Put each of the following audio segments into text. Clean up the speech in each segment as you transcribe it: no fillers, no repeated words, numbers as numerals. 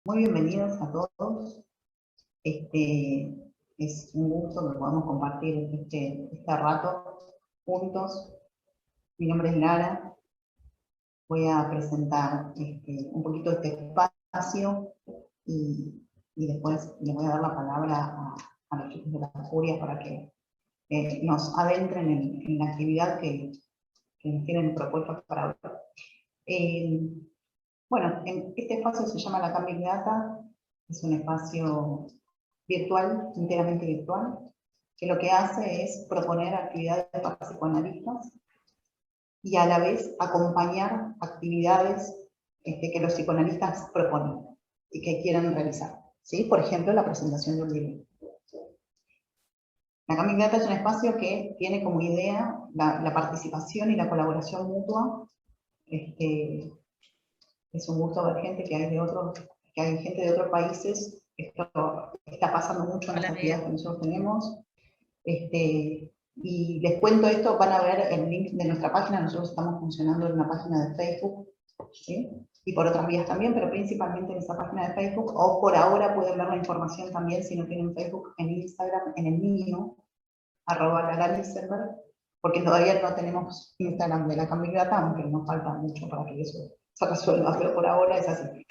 Muy bienvenidos a todos. Es un gusto que podamos compartir este rato juntos. Mi nombre es Lara. Voy a presentar un poquito este espacio y después le voy a dar la palabra a los chicos de la Furia para que nos adentren en la actividad que nos tienen propuestas para hoy. Bueno, este espacio se llama la Comic Data. Es un espacio virtual, enteramente virtual, que lo que hace es proponer actividades para psicoanalistas y a la vez acompañar actividades que los psicoanalistas proponen y que quieren realizar. ¿Sí? Por ejemplo, la presentación de un libro. La Comic Data es un espacio que tiene como idea la participación y la colaboración mutua. Es un gusto ver gente que hay gente de otros países. Esto está pasando mucho en las actividades que nosotros tenemos. Y les cuento esto, van a ver el link de nuestra página. Nosotros estamos funcionando en una página de Facebook, ¿sí? Y por otras vías también, pero principalmente en esa página de Facebook, o por ahora pueden ver la información también, si no tienen Facebook, en Instagram, en el mío, @LaraLisenberg, porque todavía no tenemos Instagram de la Comic Data, aunque nos falta mucho para que eso se resuelva, pero por ahora es así.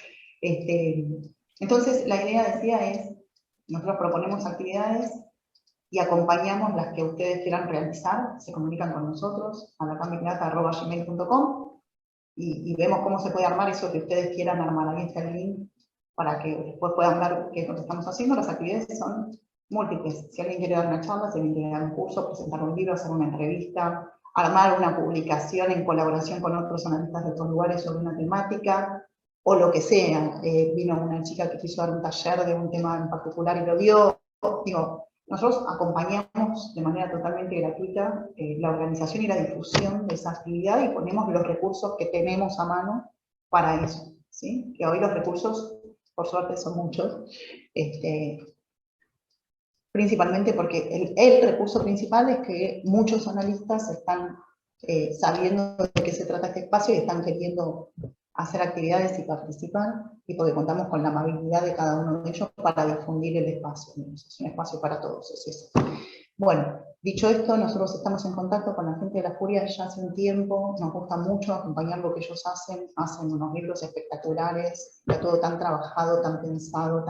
Entonces, la idea, decía, es, nosotros proponemos actividades y acompañamos las que ustedes quieran realizar, se comunican con nosotros a lacamicdata@gmail.com y vemos cómo se puede armar eso que ustedes quieran armar. Ahí está el link para que después puedan ver qué es lo que estamos haciendo. Las actividades son múltiples. Si alguien quiere dar una charla, si alguien quiere dar un curso, presentar un libro, hacer una entrevista, armar una publicación en colaboración con otros analistas de otros lugares sobre una temática, o lo que sea. Vino una chica que quiso dar un taller de un tema en particular y lo dio. Digo, nosotros acompañamos de manera totalmente gratuita la organización y la difusión de esa actividad y ponemos los recursos que tenemos a mano para eso, ¿sí? Que hoy los recursos, por suerte, son muchos, principalmente porque el recurso principal es que muchos analistas están sabiendo de qué se trata este espacio y están queriendo hacer actividades y participar, y porque contamos con la amabilidad de cada uno de ellos para difundir el espacio. Es un espacio para todos, es eso. Bueno, dicho esto, nosotros estamos en contacto con la gente de la Furia ya hace un tiempo, nos gusta mucho acompañar lo que ellos hacen unos libros espectaculares, está todo tan trabajado, tan pensado,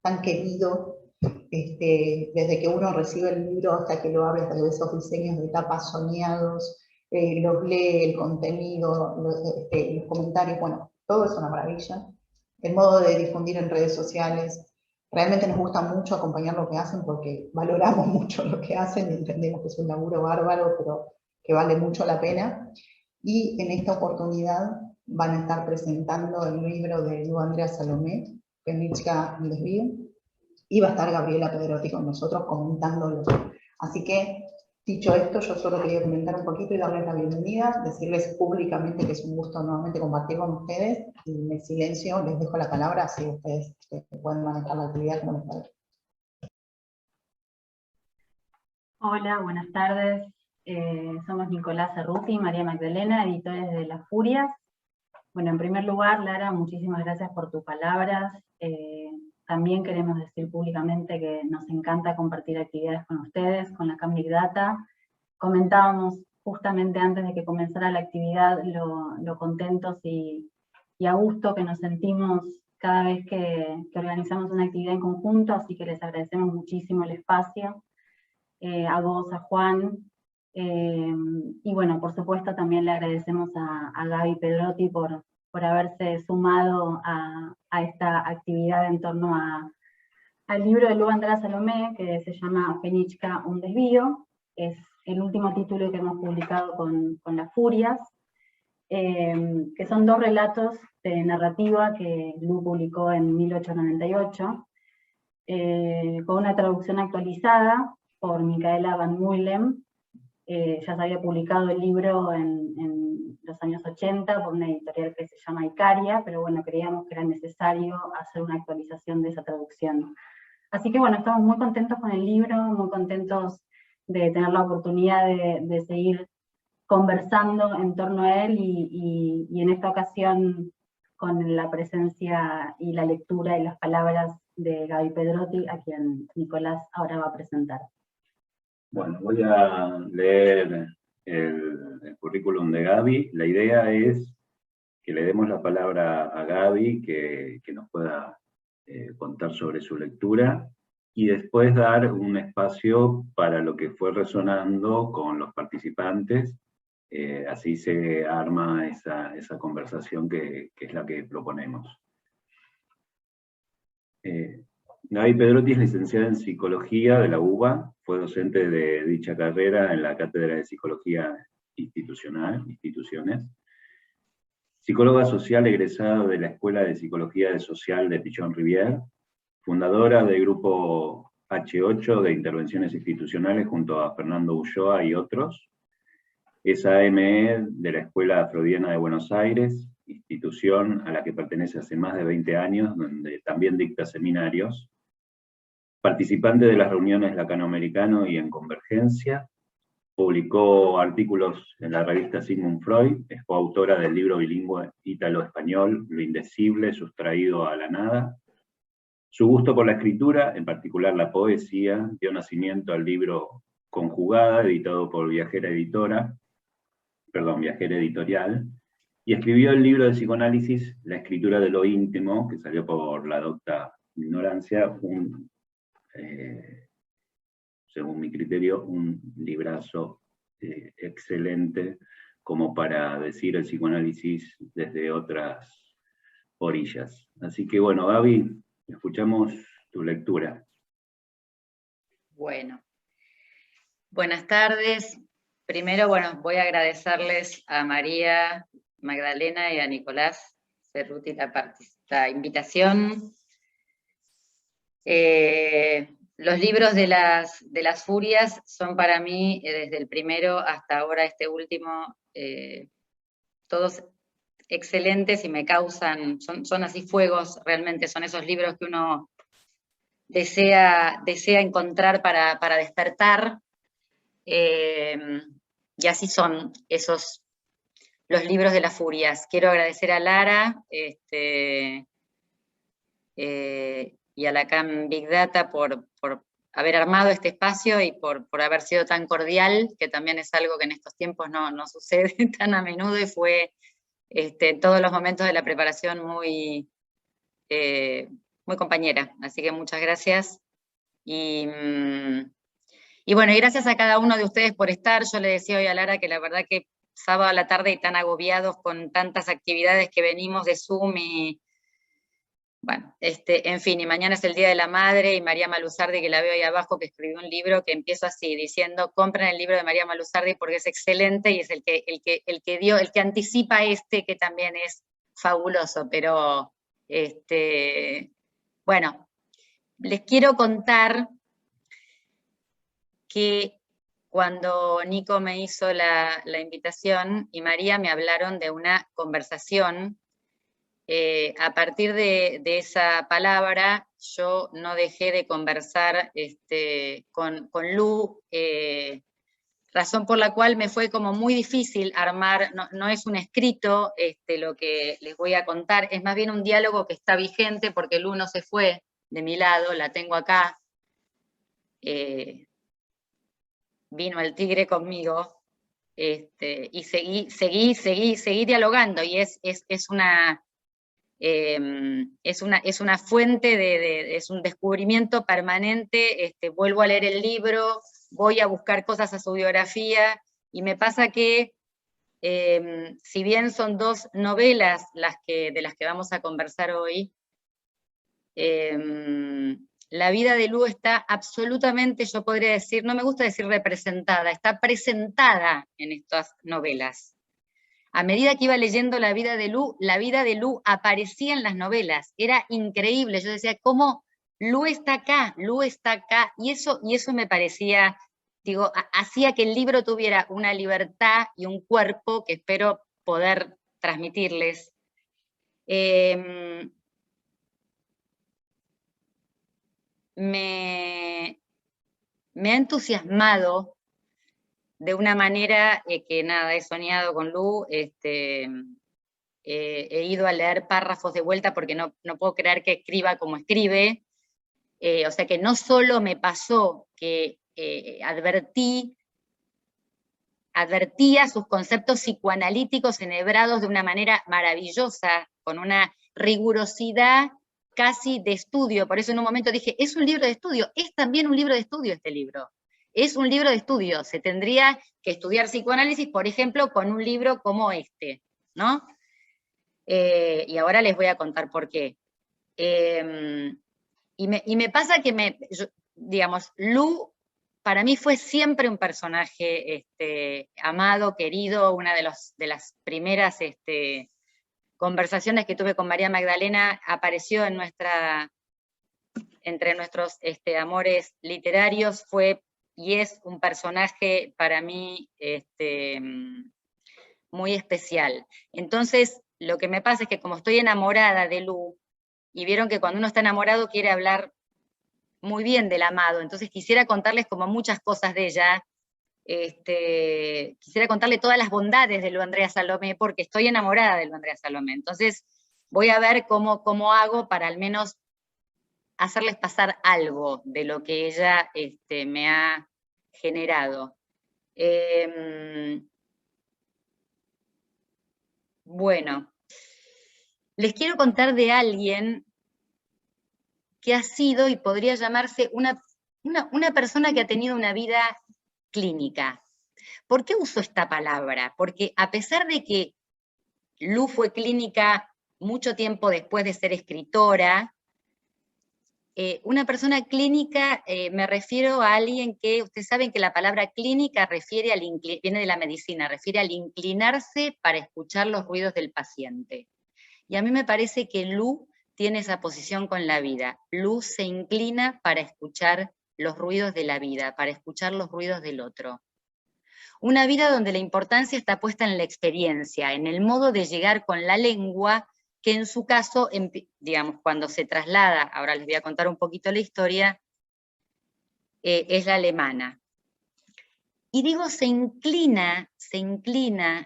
tan querido, desde que uno recibe el libro hasta que lo abre, hasta que ve esos diseños de tapas soñados, los lee, el contenido, los comentarios, bueno, todo es una maravilla. El modo de difundir en redes sociales, realmente nos gusta mucho acompañar lo que hacen porque valoramos mucho lo que hacen y entendemos que es un laburo bárbaro, pero que vale mucho la pena. Y en esta oportunidad van a estar presentando el libro de Andrea Salomé, Fenichka un desvío, y va a estar Gabriela Pedrotti con nosotros comentándolo. Así que, dicho esto, yo solo quería comentar un poquito y darles la bienvenida, decirles públicamente que es un gusto nuevamente compartir con ustedes, y en el silencio les dejo la palabra, así ustedes pueden manejar la actividad como les parece. Hola, buenas tardes. Somos Nicolás Cerruti y María Magdalena, editores de Las Furias. Bueno, en primer lugar, Lara, muchísimas gracias por tus palabras. También queremos decir públicamente que nos encanta compartir actividades con ustedes, con la Comic Data. Comentábamos justamente antes de que comenzara la actividad lo contentos y a gusto que nos sentimos cada vez que organizamos una actividad en conjunto, así que les agradecemos muchísimo el espacio. A vos, a Juan, y bueno, por supuesto también le agradecemos a Gaby Pedrotti por haberse sumado a esta actividad en torno al libro de Andrea Salomé, que se llama Fenichka un desvío. Es el último título que hemos publicado con Las Furias, que son 2 relatos de narrativa que Lu publicó en 1898, con una traducción actualizada por Micaela Van Muylen. Ya se había publicado el libro en los años 80 por una editorial que se llama Icaria, pero bueno, creíamos que era necesario hacer una actualización de esa traducción. Así que bueno, estamos muy contentos con el libro, muy contentos de tener la oportunidad de seguir conversando en torno a él y en esta ocasión con la presencia y la lectura y las palabras de Gaby Pedrotti, a quien Nicolás ahora va a presentar. Bueno, voy a leer el currículum de Gaby. La idea es que le demos la palabra a Gaby, que nos pueda contar sobre su lectura, y después dar un espacio para lo que fue resonando con los participantes. Así se arma esa conversación que es la que proponemos. Gaby Pedrotti es licenciada en Psicología de la UBA, fue docente de dicha carrera en la Cátedra de Psicología Instituciones. Psicóloga social egresada de la Escuela de Psicología Social de Pichon-Rivière, fundadora del grupo H8 de Intervenciones Institucionales junto a Fernando Ulloa y otros. Es AME de la Escuela Freudiana de Buenos Aires, institución a la que pertenece hace más de 20 años, donde también dicta seminarios. Participante de las reuniones Lacanoamericano y en Convergencia. Publicó artículos en la revista Sigmund Freud, es coautora del libro bilingüe ítalo-español Lo indecible, sustraído a la nada. Su gusto por la escritura, en particular la poesía, dio nacimiento al libro Conjugada, editado por Viajera Editorial, y escribió el libro de psicoanálisis La escritura de lo íntimo, que salió por La Docta Ignorancia, según mi criterio, un librazo excelente como para decir el psicoanálisis desde otras orillas. Así que bueno, Gaby, escuchamos tu lectura. Bueno, buenas tardes. Primero, bueno, voy a agradecerles a María Magdalena y a Nicolás Cerruti la invitación. Los libros de las Furias son para mí, desde el primero hasta ahora este último, todos excelentes y me causan, son así fuegos, realmente son esos libros que uno desea encontrar para despertar, y así son los libros de las Furias. Quiero agradecer a Lara, y a la CAM Big Data por haber armado este espacio y por haber sido tan cordial, que también es algo que en estos tiempos no sucede tan a menudo, y fue en todos los momentos de la preparación muy compañera. Así que muchas gracias. Y bueno, y gracias a cada uno de ustedes por estar. Yo le decía hoy a Lara que la verdad que sábado a la tarde y tan agobiados con tantas actividades que venimos de Zoom y bueno, en fin, y mañana es el Día de la Madre, y María Malusardi, que la veo ahí abajo, que escribió un libro que empieza así, diciendo, compren el libro de María Malusardi porque es excelente, y es el que anticipa que también es fabuloso, pero, bueno, les quiero contar que cuando Nico me hizo la invitación, y María me hablaron de una conversación. A partir de esa palabra, yo no dejé de conversar con Lu, razón por la cual me fue como muy difícil armar, no es un escrito lo que les voy a contar, es más bien un diálogo que está vigente porque Lu no se fue de mi lado, la tengo acá, vino el tigre conmigo, y seguí dialogando, y es una fuente, es un descubrimiento permanente. Vuelvo a leer el libro, voy a buscar cosas a su biografía, y me pasa que, si bien son dos novelas de las que vamos a conversar hoy, la vida de Lu está absolutamente, yo podría decir, no me gusta decir representada, está presentada en estas novelas. A medida que iba leyendo la vida de Lu aparecía en las novelas, era increíble. Yo decía, ¿cómo Lu está acá? Y eso me parecía, digo, hacía que el libro tuviera una libertad y un cuerpo que espero poder transmitirles. Me ha entusiasmado de una manera que nada, he soñado con Lu, he ido a leer párrafos de vuelta porque no puedo creer que escriba como escribe. O sea que no solo me pasó que advertía sus conceptos psicoanalíticos enhebrados de una manera maravillosa, con una rigurosidad casi de estudio. Por eso en un momento dije, es un libro de estudio, es también un libro de estudio este libro. Es un libro de estudio, se tendría que estudiar psicoanálisis, por ejemplo, con un libro como este, ¿no? Y ahora les voy a contar por qué. Y me pasa que digamos, Lu para mí fue siempre un personaje amado, querido, una de las primeras conversaciones que tuve con María Magdalena apareció entre nuestros amores literarios, fue y es un personaje para mí muy especial. Entonces, lo que me pasa es que como estoy enamorada de Lu, y vieron que cuando uno está enamorado quiere hablar muy bien del amado, entonces quisiera contarles como muchas cosas de ella, quisiera contarle todas las bondades de Lu Andrea Salomé, porque estoy enamorada de Lu Andrea Salomé, entonces voy a ver cómo hago para al menos hacerles pasar algo de lo que ella me ha generado. Bueno, les quiero contar de alguien que ha sido y podría llamarse una persona que ha tenido una vida clínica. ¿Por qué uso esta palabra? Porque a pesar de que Lu fue clínica mucho tiempo después de ser escritora, una persona clínica, me refiero a alguien que, ustedes saben que la palabra clínica viene de la medicina, refiere al inclinarse para escuchar los ruidos del paciente. Y a mí me parece que Lu tiene esa posición con la vida. Lu se inclina para escuchar los ruidos de la vida, para escuchar los ruidos del otro. Una vida donde la importancia está puesta en la experiencia, en el modo de llegar con la lengua, que en su caso, digamos, cuando se traslada, ahora les voy a contar un poquito la historia, es la alemana. Y digo, se inclina,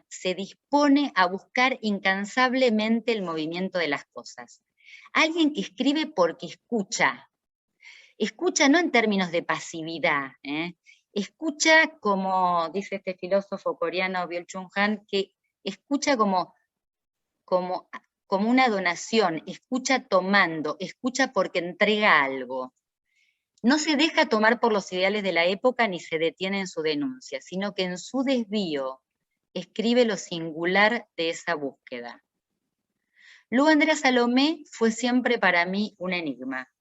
se dispone a buscar incansablemente el movimiento de las cosas. Alguien que escribe porque escucha. Escucha no en términos de pasividad, escucha como dice este filósofo coreano Byul-Chul Han, que escucha como una donación, escucha tomando, escucha porque entrega algo. No se deja tomar por los ideales de la época ni se detiene en su denuncia, sino que en su desvío escribe lo singular de esa búsqueda. Lu Andrea Salomé fue siempre para mí un enigma.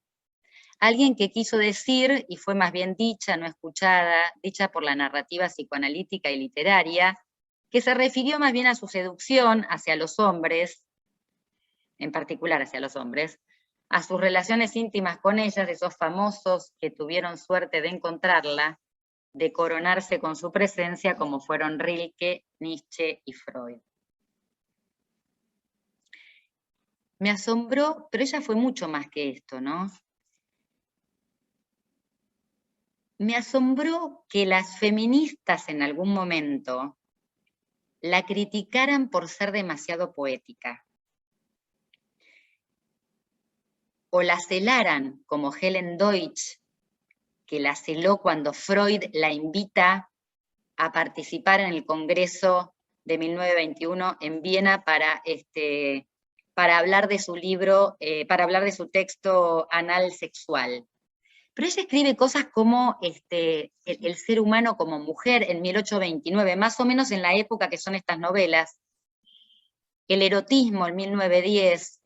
Alguien que quiso decir, y fue más bien dicha, no escuchada, dicha por la narrativa psicoanalítica y literaria, que se refirió más bien a su seducción hacia los hombres, en particular hacia los hombres, a sus relaciones íntimas con ellas, esos famosos que tuvieron suerte de encontrarla, de coronarse con su presencia, como fueron Rilke, Nietzsche y Freud. Me asombró, pero ella fue mucho más que esto, ¿no? Me asombró que las feministas en algún momento la criticaran por ser demasiado poética. O la celaran, como Helen Deutsch, que la celó cuando Freud la invita a participar en el Congreso de 1921 en Viena para hablar de su libro, para hablar de su texto anal sexual. Pero ella escribe cosas como el ser humano como mujer en 1829, más o menos en la época que son estas novelas, el erotismo en 1910,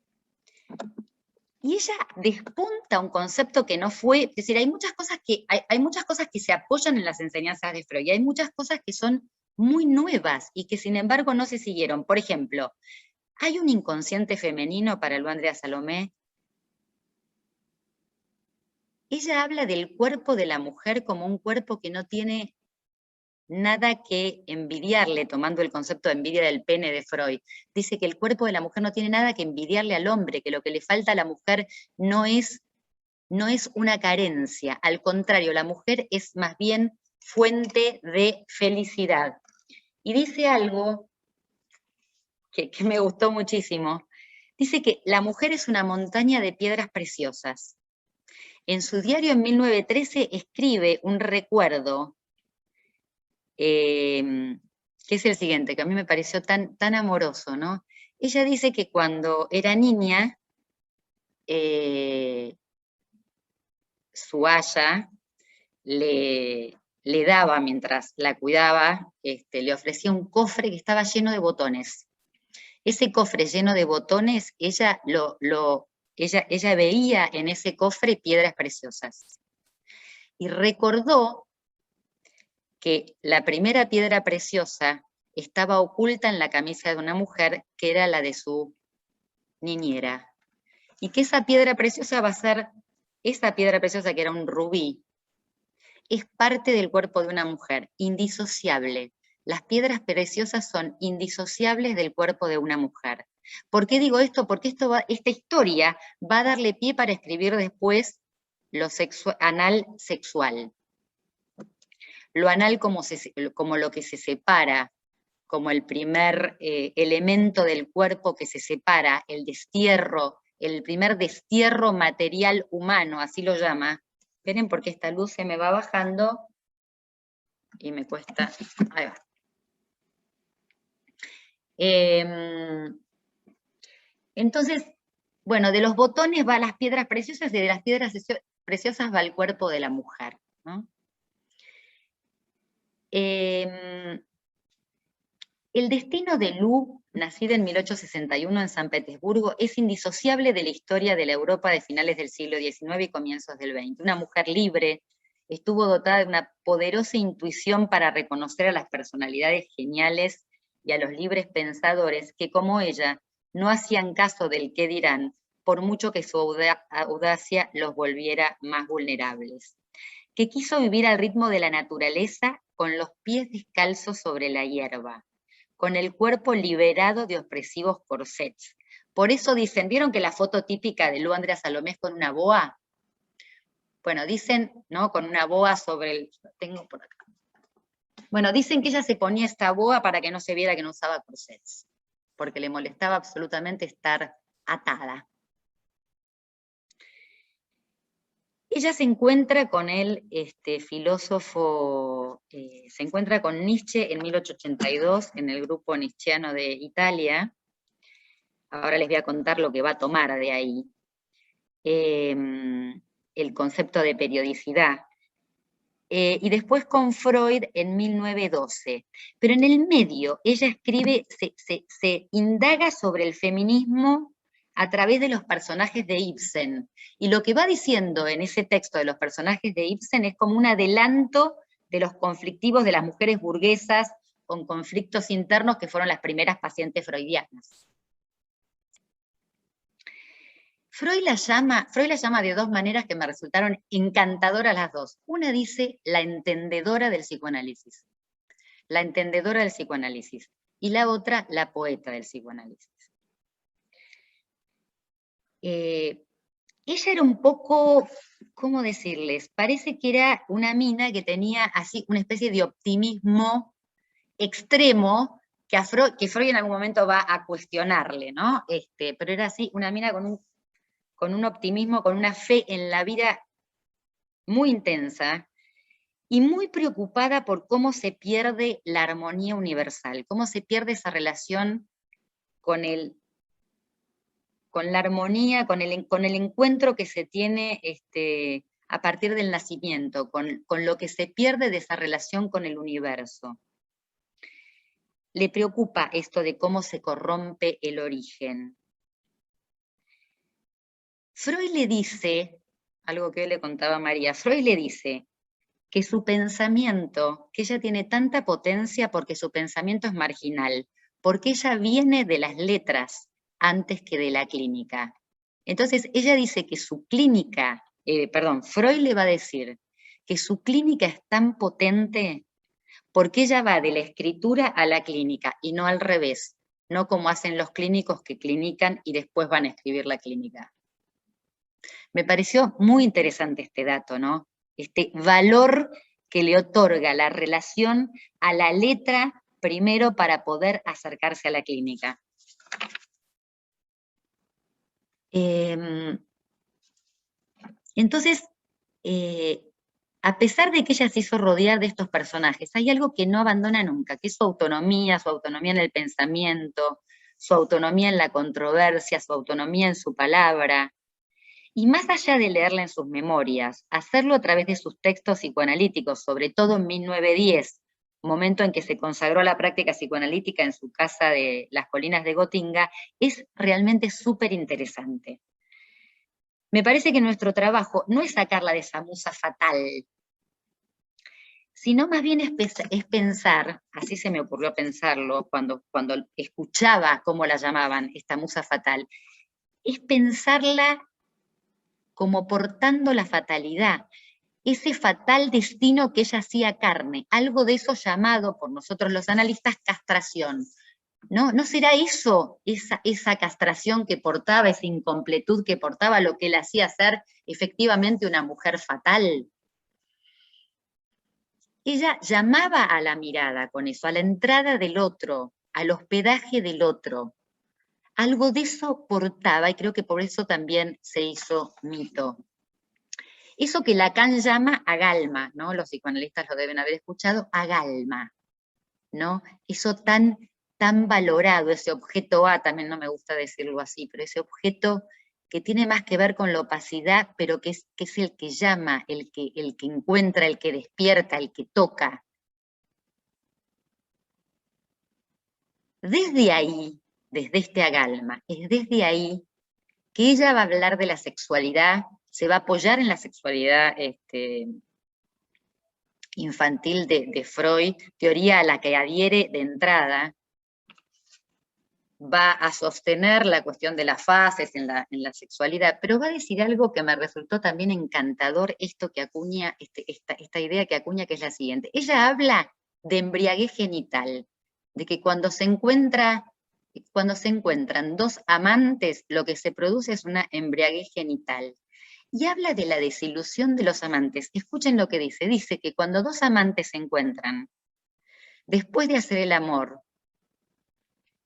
y ella despunta un concepto que no fue, es decir, hay muchas cosas que se apoyan en las enseñanzas de Freud, y hay muchas cosas que son muy nuevas y que sin embargo no se siguieron. Por ejemplo, ¿hay un inconsciente femenino para Lu Andrea Salomé? Ella habla del cuerpo de la mujer como un cuerpo que no tiene nada que envidiarle, tomando el concepto de envidia del pene de Freud. Dice que el cuerpo de la mujer no tiene nada que envidiarle al hombre, que lo que le falta a la mujer no es una carencia, al contrario, la mujer es más bien fuente de felicidad. Y dice algo que me gustó muchísimo. Dice que la mujer es una montaña de piedras preciosas. En su diario en 1913 escribe un recuerdo, que es el siguiente, que a mí me pareció tan amoroso, ¿no? Ella dice que cuando era niña, su aya le daba, mientras la cuidaba, le ofrecía un cofre que estaba lleno de botones. Ese cofre lleno de botones, ella veía en ese cofre piedras preciosas. Y recordó que la primera piedra preciosa estaba oculta en la camisa de una mujer que era la de su niñera. Y que esa piedra preciosa va a ser, esa piedra preciosa que era un rubí, es parte del cuerpo de una mujer, indisociable. Las piedras preciosas son indisociables del cuerpo de una mujer. ¿Por qué digo esto? Porque esta historia va a darle pie para escribir después lo anal sexual. Lo anal como lo que se separa, como el primer elemento del cuerpo que se separa, el destierro, el primer destierro material humano, así lo llama. Esperen porque esta luz se me va bajando y me cuesta. Ahí va. Entonces, bueno, de los botones va a las piedras preciosas y de las piedras preciosas va el cuerpo de la mujer, ¿no? El destino de Lu, nacida en 1861 en San Petersburgo, es indisociable de la historia de la Europa de finales del siglo XIX y comienzos del XX. Una mujer libre, estuvo dotada de una poderosa intuición para reconocer a las personalidades geniales y a los libres pensadores que, como ella, no hacían caso del qué dirán, por mucho que su audacia los volviera más vulnerables. Que quiso vivir al ritmo de la naturaleza con los pies descalzos sobre la hierba, con el cuerpo liberado de opresivos corsets. Por eso dicen, ¿vieron que la foto típica de Lu Andrea Salomé es con una boa? Bueno, dicen, ¿no? Con una boa sobre el... Tengo por acá. Bueno, dicen que ella se ponía esta boa para que no se viera que no usaba corsets, porque le molestaba absolutamente estar atada. Ella se encuentra con el filósofo, se encuentra con Nietzsche en 1882 en el grupo nietzscheano de Italia. Ahora les voy a contar lo que va a tomar de ahí. El concepto de periodicidad. Y después con Freud en 1912. Pero en el medio ella escribe, se indaga sobre el feminismo a través de los personajes de Ibsen. Y lo que va diciendo en ese texto de los personajes de Ibsen es como un adelanto de los conflictivos de las mujeres burguesas con conflictos internos que fueron las primeras pacientes freudianas. Freud la llama de dos maneras que me resultaron encantadoras las dos. Una dice la entendedora del psicoanálisis. La entendedora del psicoanálisis. Y la otra, la poeta del psicoanálisis. Ella era un poco, ¿cómo decirles? Parece que era una mina que tenía así una especie de optimismo extremo que Freud en algún momento va a cuestionarle, ¿no? Pero era así, una mina con un optimismo, con una fe en la vida muy intensa y muy preocupada por cómo se pierde la armonía universal, cómo se pierde esa relación con la armonía, con el encuentro que se tiene a partir del nacimiento, con lo que se pierde de esa relación con el universo. Le preocupa esto de cómo se corrompe el origen. Freud le dice, algo que le contaba a María, Freud le dice que su pensamiento, que ella tiene tanta potencia porque su pensamiento es marginal, porque ella viene de las letras antes que de la clínica. Entonces ella dice que su clínica, Freud le va a decir que su clínica es tan potente porque ella va de la escritura a la clínica y no al revés, no como hacen los clínicos que clinican y después van a escribir la clínica. Me pareció muy interesante este dato, ¿no? Este valor que le otorga la relación a la letra primero para poder acercarse a la clínica. Entonces, a pesar de que ella se hizo rodear de estos personajes, hay algo que no abandona nunca, que es su autonomía en el pensamiento, su autonomía en la controversia, su autonomía en su palabra. Y más allá de leerla en sus memorias, hacerlo a través de sus textos psicoanalíticos, sobre todo en 1910, momento en que se consagró la práctica psicoanalítica en su casa de las colinas de Gotinga, es realmente súper interesante. Me parece que nuestro trabajo no es sacarla de esa musa fatal, sino más bien es pensar, así se me ocurrió pensarlo cuando escuchaba cómo la llamaban, esta musa fatal, es pensarla como portando la fatalidad, ese fatal destino que ella hacía carne, algo de eso llamado por nosotros los analistas castración. ¿No será eso, esa castración que portaba, esa incompletud que portaba, lo que le hacía ser efectivamente una mujer fatal? Ella llamaba a la mirada con eso, a la entrada del otro, al hospedaje del otro. Algo de eso portaba, y creo que por eso también se hizo mito. Eso que Lacan llama agalma, ¿no? Los psicoanalistas lo deben haber escuchado, agalma, ¿no? Eso tan valorado, ese objeto A, también no me gusta decirlo así, pero ese objeto que tiene más que ver con la opacidad, pero que es el que llama, el que encuentra, el que despierta, el que toca. Desde ahí, desde este agalma, es desde ahí que ella va a hablar de la sexualidad, se va a apoyar en la sexualidad infantil de Freud, teoría a la que adhiere de entrada, va a sostener la cuestión de las fases en la sexualidad, pero va a decir algo que me resultó también encantador, esto que acuña, esta idea que acuña, que es la siguiente. Ella habla de embriaguez genital, de que cuando se encuentran dos amantes, lo que se produce es una embriaguez genital. Y habla de la desilusión de los amantes. Escuchen lo que dice. Dice que cuando dos amantes se encuentran, después de hacer el amor,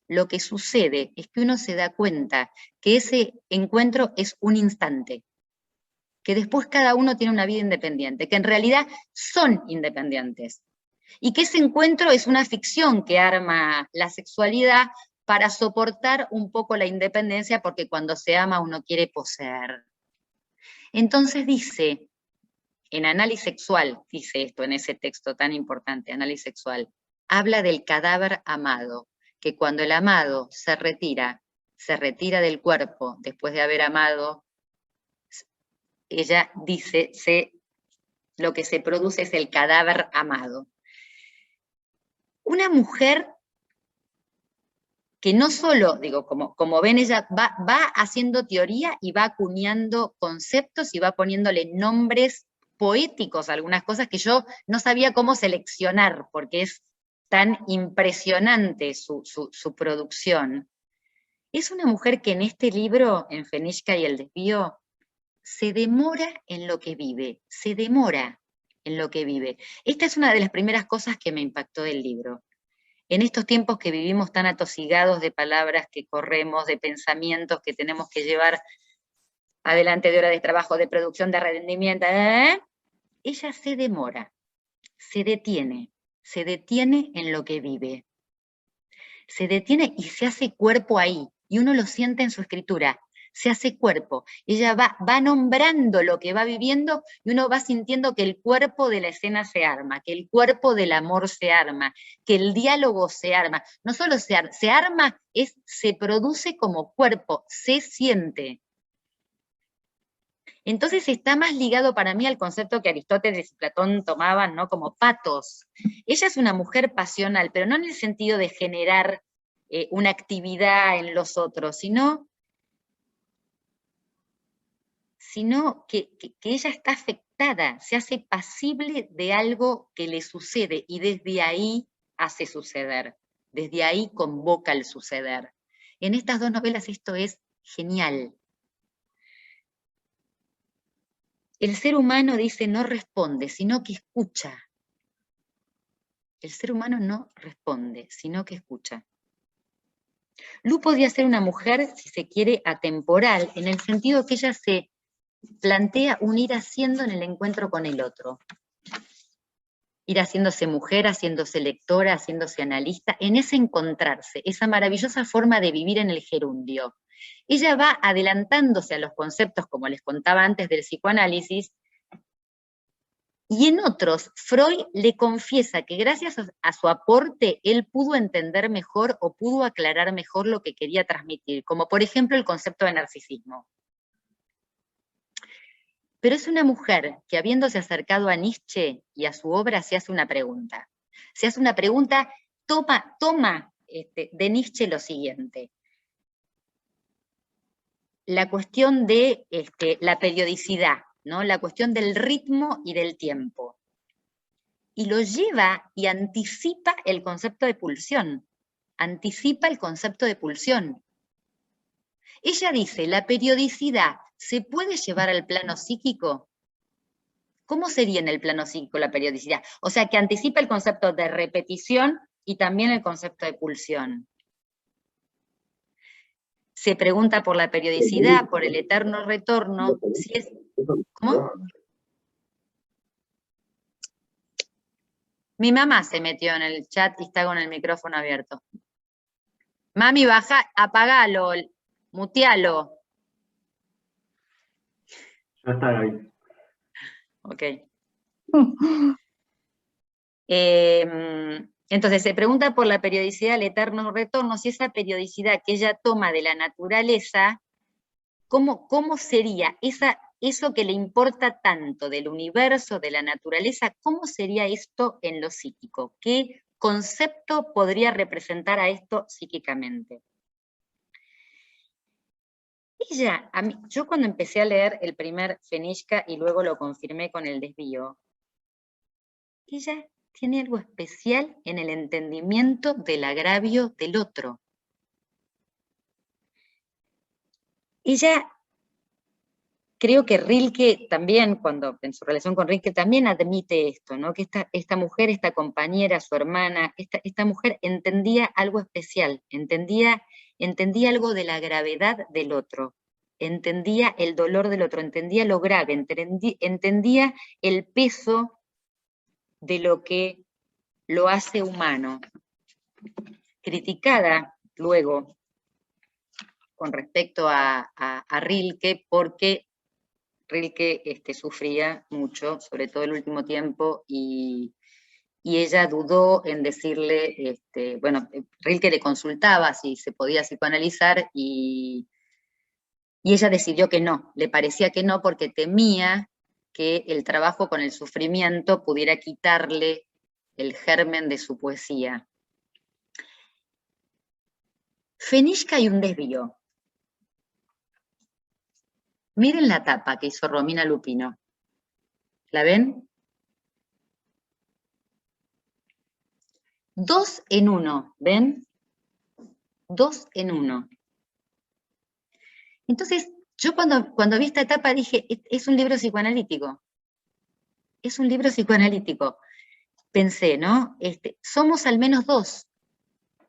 lo que sucede es que uno se da cuenta que ese encuentro es un instante, que después cada uno tiene una vida independiente, que en realidad son independientes, y que ese encuentro es una ficción que arma la sexualidad para soportar un poco la independencia, porque cuando se ama uno quiere poseer. Entonces dice, en Análisis Sexual, dice esto en ese texto tan importante, Análisis Sexual, habla del cadáver amado, que cuando el amado se retira del cuerpo después de haber amado, ella dice, lo que se produce es el cadáver amado. Una mujer que no solo, digo, como ven, ella va haciendo teoría y va acuñando conceptos y va poniéndole nombres poéticos a algunas cosas que yo no sabía cómo seleccionar, porque es tan impresionante su producción. Es una mujer que en este libro, en Fenichka y el desvío, se demora en lo que vive, se demora en lo que vive. Esta es una de las primeras cosas que me impactó del libro. En estos tiempos que vivimos tan atosigados de palabras que corremos, de pensamientos que tenemos que llevar adelante, de horas de trabajo, de producción, de rendimiento, ella se demora, se detiene en lo que vive. Se detiene y se hace cuerpo ahí, y uno lo siente en su escritura, se hace cuerpo. Ella va nombrando lo que va viviendo y uno va sintiendo que el cuerpo de la escena se arma, que el cuerpo del amor se arma, que el diálogo se arma. No solo se arma, se produce como cuerpo, se siente. Entonces está más ligado para mí al concepto que Aristóteles y Platón tomaban, ¿no? Como patos. Ella es una mujer pasional, pero no en el sentido de generar una actividad en los otros, sino que ella está afectada, se hace pasible de algo que le sucede y desde ahí hace suceder, desde ahí convoca el suceder. En estas dos novelas esto es genial. El ser humano, dice, no responde, sino que escucha. El ser humano no responde, sino que escucha. Lu podría ser una mujer, si se quiere, atemporal, en el sentido que ella se plantea un ir haciendo en el encuentro con el otro. Ir haciéndose mujer, haciéndose lectora, haciéndose analista, en ese encontrarse, esa maravillosa forma de vivir en el gerundio. Ella va adelantándose a los conceptos, como les contaba antes, del psicoanálisis, y en otros, Freud le confiesa que gracias a su aporte, él pudo entender mejor o pudo aclarar mejor lo que quería transmitir, como por ejemplo el concepto de narcisismo. Pero es una mujer que, habiéndose acercado a Nietzsche y a su obra, se hace una pregunta. Se hace una pregunta, toma de Nietzsche lo siguiente. La cuestión de la periodicidad, ¿no? La cuestión del ritmo y del tiempo. Y lo lleva y anticipa el concepto de pulsión. Anticipa el concepto de pulsión. Ella dice, ¿la periodicidad se puede llevar al plano psíquico? ¿Cómo sería en el plano psíquico la periodicidad? O sea, que anticipa el concepto de repetición y también el concepto de pulsión. Se pregunta por la periodicidad, por el eterno retorno, si es... ¿Cómo? Mi mamá se metió en el chat y está con el micrófono abierto. Mami, baja, apagalo, mutealo. Ya está ahí. Ok. Entonces se pregunta por la periodicidad, el eterno retorno, si esa periodicidad que ella toma de la naturaleza, ¿cómo sería eso que le importa tanto del universo, de la naturaleza, cómo sería esto en lo psíquico? ¿Qué concepto podría representar a esto psíquicamente? Yo cuando empecé a leer el primer Fenichka y luego lo confirmé con el desvío, ella tiene algo especial en el entendimiento del agravio del otro. Ella, creo que Rilke también, en su relación con Rilke, también admite esto, ¿no? Que esta mujer, esta compañera, su hermana, esta mujer entendía algo especial, entendía algo de la gravedad del otro, entendía el dolor del otro, entendía lo grave, entendía el peso de lo que lo hace humano. Criticada luego con respecto a Rilke, porque Rilke sufría mucho, sobre todo el último tiempo, y ella dudó en decirle, bueno, Rilke le consultaba si se podía psicoanalizar, y ella decidió que no, le parecía que no, porque temía que el trabajo con el sufrimiento pudiera quitarle el germen de su poesía. Fenichka y un desvío. Miren la tapa que hizo Romina Lupino. ¿La ven? 2 en 1, ¿ven? 2 en 1. Entonces, yo cuando vi esta tapa dije, es un libro psicoanalítico. Es un libro psicoanalítico. Pensé, ¿no? Somos al menos 2.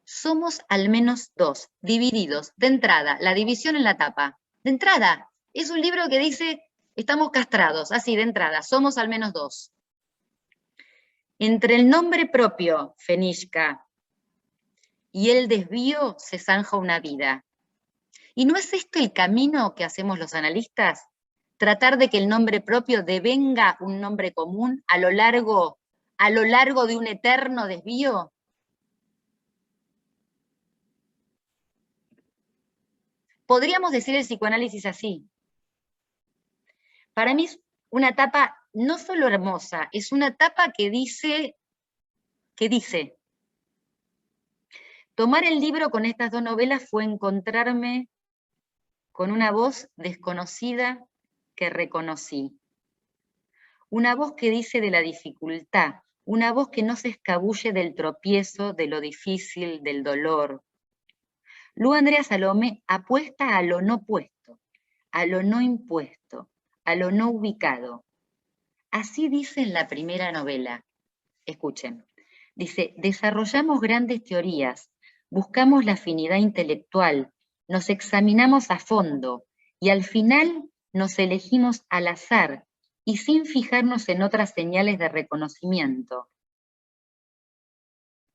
Somos al menos 2, divididos. De entrada, la división en la tapa. De entrada, es un libro que dice, estamos castrados, así de entrada, somos al menos 2. Entre el nombre propio, Fenichka, y el desvío se zanja una vida. ¿Y no es esto el camino que hacemos los analistas? Tratar de que el nombre propio devenga un nombre común a lo largo de un eterno desvío. Podríamos decir el psicoanálisis así. Para mí es una etapa no solo hermosa, es una etapa que dice, tomar el libro con estas 2 novelas fue encontrarme con una voz desconocida que reconocí. Una voz que dice de la dificultad, una voz que no se escabulle del tropiezo, de lo difícil, del dolor. Lu Andrea Salomé apuesta a lo no puesto, a lo no impuesto, a lo no ubicado. Así dice en la primera novela. Escuchen. Dice, desarrollamos grandes teorías, buscamos la afinidad intelectual, nos examinamos a fondo y al final nos elegimos al azar y sin fijarnos en otras señales de reconocimiento.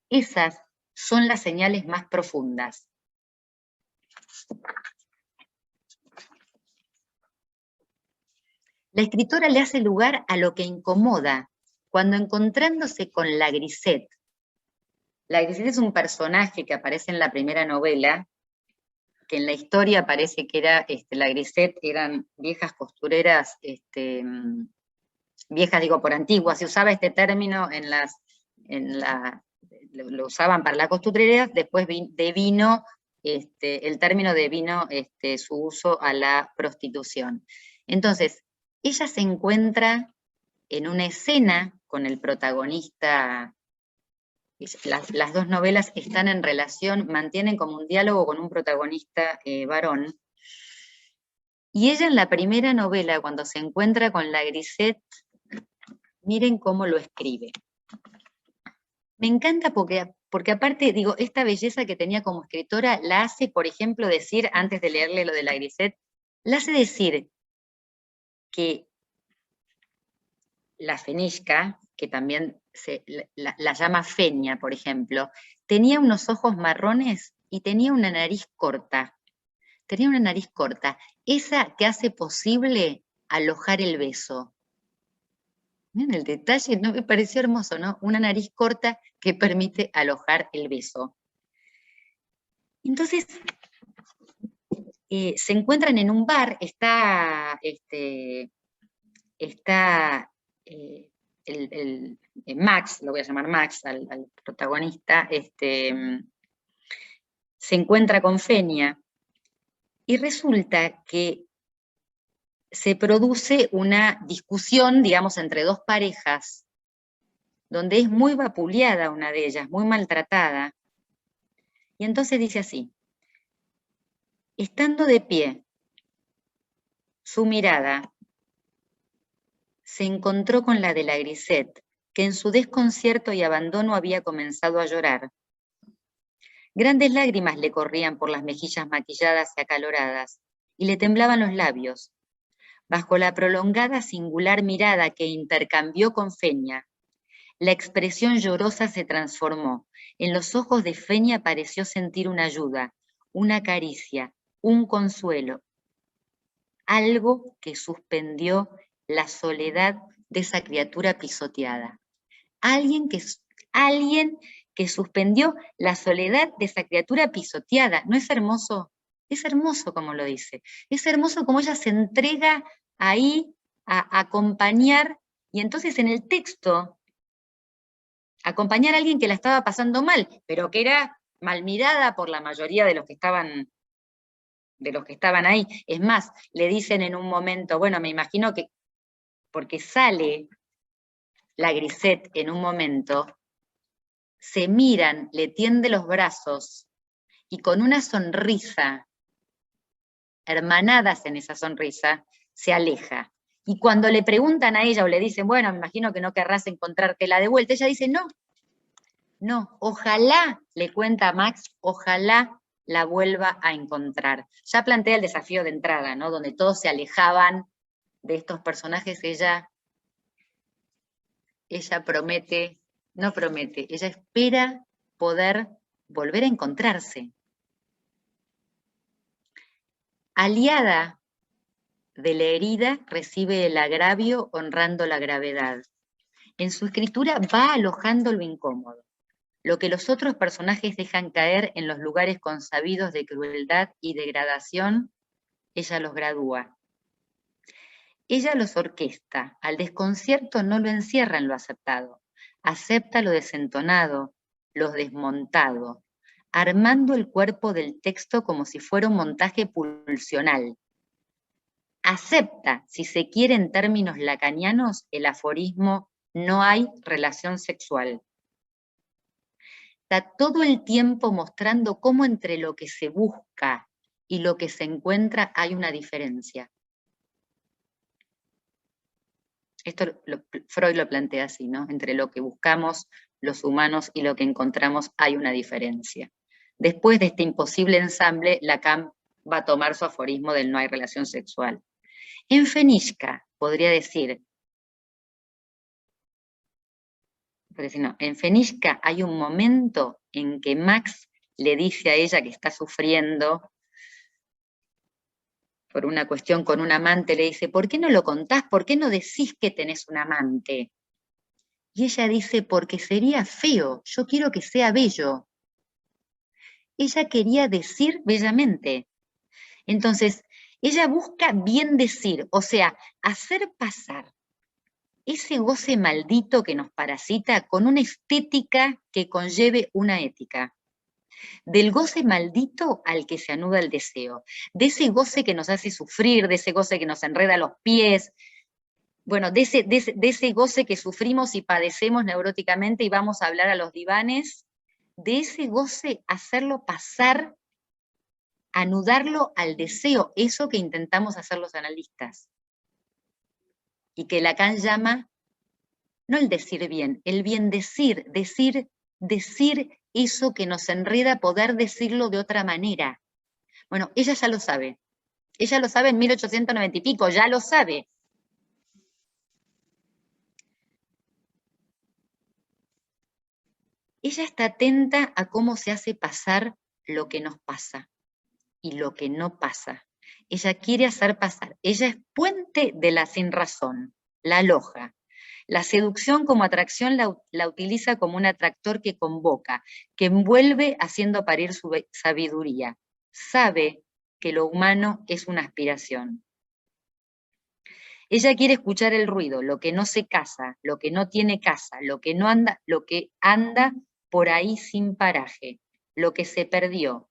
Esas son las señales más profundas. La escritora le hace lugar a lo que incomoda, cuando encontrándose con la Grisette. La Grisette es un personaje que aparece en la primera novela, que en la historia parece que era, la Grisette eran viejas costureras, viejas digo por antiguas, se usaba este término lo usaban para la costurería, después devino, el término devino su uso a la prostitución. Entonces, ella se encuentra en una escena con el protagonista. Las dos novelas están en relación, mantienen como un diálogo con un protagonista varón. Y ella en la primera novela, cuando se encuentra con la Grisette, miren cómo lo escribe. Me encanta porque aparte, digo, esta belleza que tenía como escritora la hace, por ejemplo, decir, antes de leerle lo de la Grisette, la hace decir que la Fenishka, que también la llama Fenia, por ejemplo, tenía unos ojos marrones y tenía una nariz corta. Tenía una nariz corta, esa que hace posible alojar el beso. Miren el detalle, ¿no? Me pareció hermoso, ¿no? Una nariz corta que permite alojar el beso. Entonces, se encuentran en un bar, está Max, lo voy a llamar Max, al protagonista, se encuentra con Fenia, y resulta que se produce una discusión, digamos, entre dos parejas, donde es muy vapuleada una de ellas, muy maltratada, y entonces dice así: estando de pie, su mirada se encontró con la de la Grisette, que en su desconcierto y abandono había comenzado a llorar. Grandes lágrimas le corrían por las mejillas maquilladas y acaloradas, y le temblaban los labios. Bajo la prolongada singular mirada que intercambió con Fenia, la expresión llorosa se transformó. En los ojos de Fenia pareció sentir una ayuda, una caricia, un consuelo, algo que suspendió la soledad de esa criatura pisoteada. Alguien que suspendió la soledad de esa criatura pisoteada. ¿No es hermoso? Es hermoso como lo dice. Es hermoso como ella se entrega ahí a acompañar, y entonces en el texto, acompañar a alguien que la estaba pasando mal, pero que era mal mirada por la mayoría de los que estaban ahí. Es más, le dicen en un momento, bueno, me imagino que, porque sale la Grisette en un momento, se miran, le tiende los brazos, y con una sonrisa, hermanadas en esa sonrisa, se aleja. Y cuando le preguntan a ella o le dicen, bueno, me imagino que no querrás encontrártela de vuelta, ella dice, no, ojalá, le cuenta a Max, ojalá la vuelva a encontrar. Ya plantea el desafío de entrada, ¿no? Donde todos se alejaban de estos personajes, ella promete, no promete, ella espera poder volver a encontrarse. Aliada de la herida, recibe el agravio honrando la gravedad. En su escritura va alojando lo incómodo, lo que los otros personajes dejan caer en los lugares consabidos de crueldad y degradación, ella los gradúa. Ella los orquesta, al desconcierto no lo encierra en lo aceptado, acepta lo desentonado, lo desmontado, armando el cuerpo del texto como si fuera un montaje pulsional. Acepta, si se quiere en términos lacanianos, el aforismo no hay relación sexual. Está todo el tiempo mostrando cómo entre lo que se busca y lo que se encuentra hay una diferencia. Esto Freud lo plantea así, ¿no? Entre lo que buscamos los humanos y lo que encontramos hay una diferencia. Después de este imposible ensamble, Lacan va a tomar su aforismo del no hay relación sexual. En Fenishka podría decir, en Fenishka hay un momento en que Max le dice a ella que está sufriendo por una cuestión con un amante, le dice, ¿por qué no lo contás? ¿Por qué no decís que tenés un amante? Y ella dice, porque sería feo, yo quiero que sea bello. Ella quería decir bellamente. Entonces, ella busca bien decir, o sea, hacer pasar ese goce maldito que nos parasita con una estética que conlleve una ética. Del goce maldito al que se anuda el deseo, de ese goce que nos hace sufrir, de ese goce que nos enreda los pies, bueno, de ese goce que sufrimos y padecemos neuróticamente y vamos a hablar a los divanes, de ese goce hacerlo pasar, anudarlo al deseo, eso que intentamos hacer los analistas. Y que Lacan llama, no el decir bien, el bien decir eso que nos enreda, poder decirlo de otra manera. Bueno, ella ya lo sabe. Ella lo sabe en 1890 y pico, ya lo sabe. Ella está atenta a cómo se hace pasar lo que nos pasa y lo que no pasa. Ella quiere hacer pasar. Ella es puente de la sinrazón, la aloja. La seducción como atracción la utiliza como un atractor que convoca, que envuelve haciendo parir su sabiduría. Sabe que lo humano es una aspiración. Ella quiere escuchar el ruido, lo que no se casa, lo que no tiene casa, lo que anda por ahí sin paraje, lo que se perdió.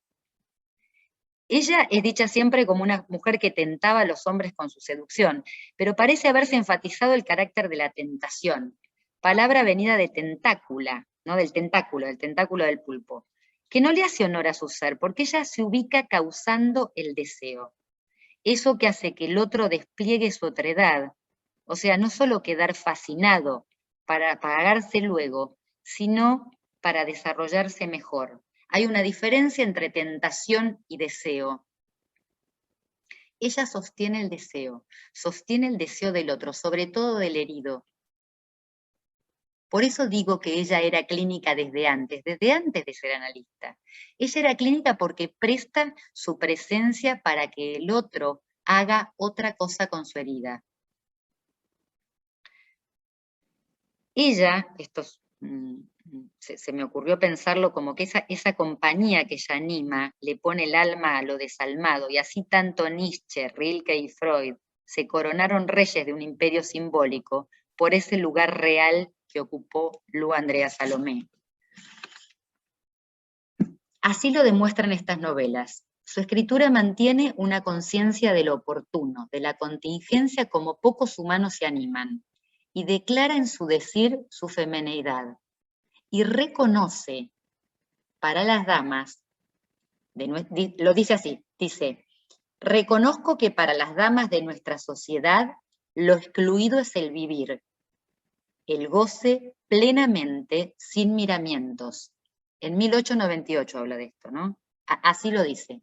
Ella es dicha siempre como una mujer que tentaba a los hombres con su seducción, pero parece haberse enfatizado el carácter de la tentación, palabra venida de tentácula, ¿no? del tentáculo del pulpo, que no le hace honor a su ser, porque ella se ubica causando el deseo. Eso que hace que el otro despliegue su otredad, o sea, no solo quedar fascinado para apagarse luego, sino para desarrollarse mejor. Hay una diferencia entre tentación y deseo. Ella sostiene el deseo del otro, sobre todo del herido. Por eso digo que ella era clínica desde antes de ser analista. Ella era clínica porque presta su presencia para que el otro haga otra cosa con su herida. Ella, se me ocurrió pensarlo como que esa compañía que ella anima le pone el alma a lo desalmado, y así tanto Nietzsche, Rilke y Freud se coronaron reyes de un imperio simbólico por ese lugar real que ocupó Lu Andrea Salomé. Así lo demuestran estas novelas. Su escritura mantiene una conciencia de lo oportuno, de la contingencia como pocos humanos se animan, y declara en su decir su femineidad, y reconoce para las damas, lo dice así, dice, reconozco que para las damas de nuestra sociedad lo excluido es el vivir, el goce plenamente sin miramientos. En 1898 habla de esto, ¿no? Así lo dice.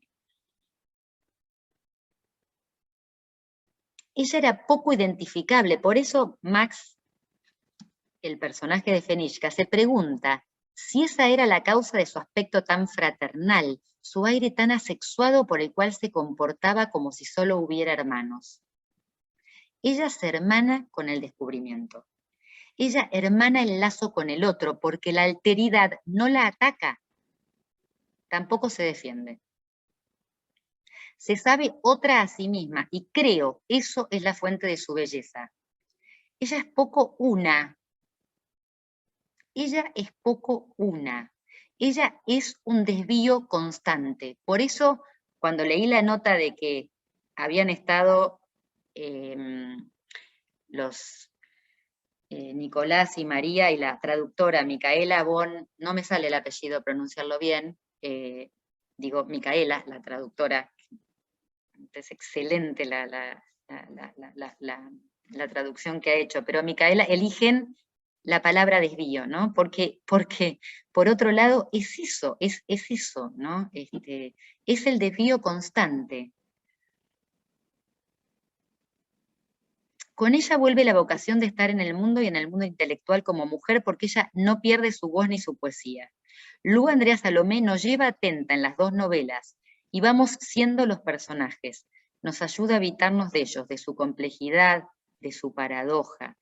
Ella era poco identificable, por eso Max, el personaje de Fenishka, se pregunta si esa era la causa de su aspecto tan fraternal, su aire tan asexuado por el cual se comportaba como si solo hubiera hermanos. Ella se hermana con el descubrimiento. Ella hermana el lazo con el otro, porque la alteridad no la ataca, tampoco se defiende. Se sabe otra a sí misma, y creo, eso es la fuente de su belleza. Ella es poco una. Ella es poco una. Ella es un desvío constante. Por eso, cuando leí la nota de que habían estado Nicolás y María y la traductora Micaela Bon, no me sale el apellido pronunciarlo bien, digo Micaela, la traductora, es excelente la traducción que ha hecho, pero Micaela eligen la palabra desvío, ¿no? Porque por otro lado es eso, ¿no? Es el desvío constante. Con ella vuelve la vocación de estar en el mundo y en el mundo intelectual como mujer, porque ella no pierde su voz ni su poesía. Lu Andrea Salomé nos lleva atenta en las dos novelas, y vamos siendo los personajes. Nos ayuda a evitarnos de ellos, de su complejidad, de su paradoja.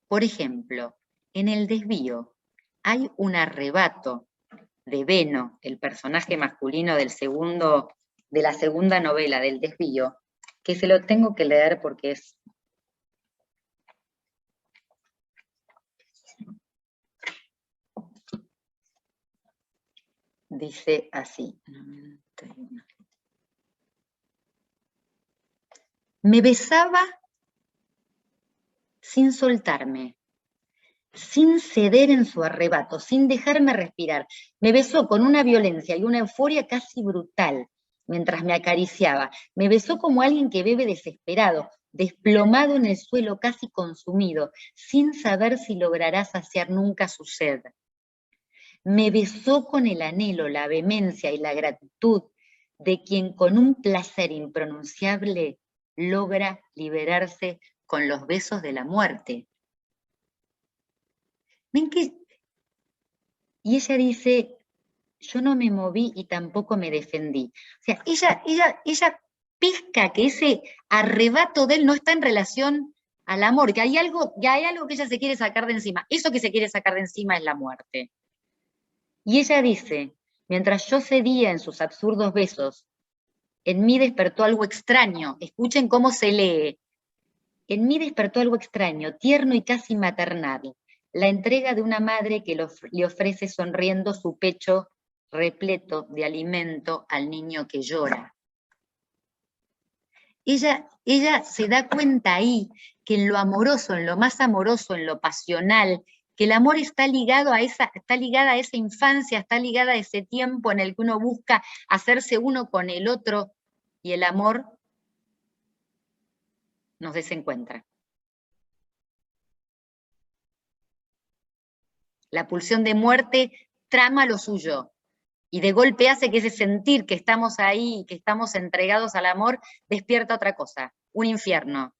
Por ejemplo, en El desvío hay un arrebato de Beno, el personaje masculino de la segunda novela, del desvío, que se lo tengo que leer porque es... Dice así. Me besaba sin soltarme, sin ceder en su arrebato, sin dejarme respirar. Me besó con una violencia y una euforia casi brutal mientras me acariciaba. Me besó como alguien que bebe desesperado, desplomado en el suelo, casi consumido, sin saber si logrará saciar nunca su sed. Me besó con el anhelo, la vehemencia y la gratitud de quien con un placer impronunciable logra liberarse con los besos de la muerte. ¿Ven que? Y ella dice, yo no me moví y tampoco me defendí. O sea, ella pesca que ese arrebato de él no está en relación al amor, que hay algo que ella se quiere sacar de encima. Eso que se quiere sacar de encima es la muerte. Y ella dice, mientras yo cedía en sus absurdos besos, en mí despertó algo extraño. Escuchen cómo se lee. En mí despertó algo extraño, tierno y casi maternal. La entrega de una madre que le ofrece sonriendo su pecho repleto de alimento al niño que llora. Ella se da cuenta ahí que en lo amoroso, en lo más amoroso, en lo pasional, que el amor está ligada a esa infancia, está ligada a ese tiempo en el que uno busca hacerse uno con el otro, y el amor nos desencuentra. La pulsión de muerte trama lo suyo, y de golpe hace que ese sentir que estamos ahí, que estamos entregados al amor, despierta otra cosa, un infierno.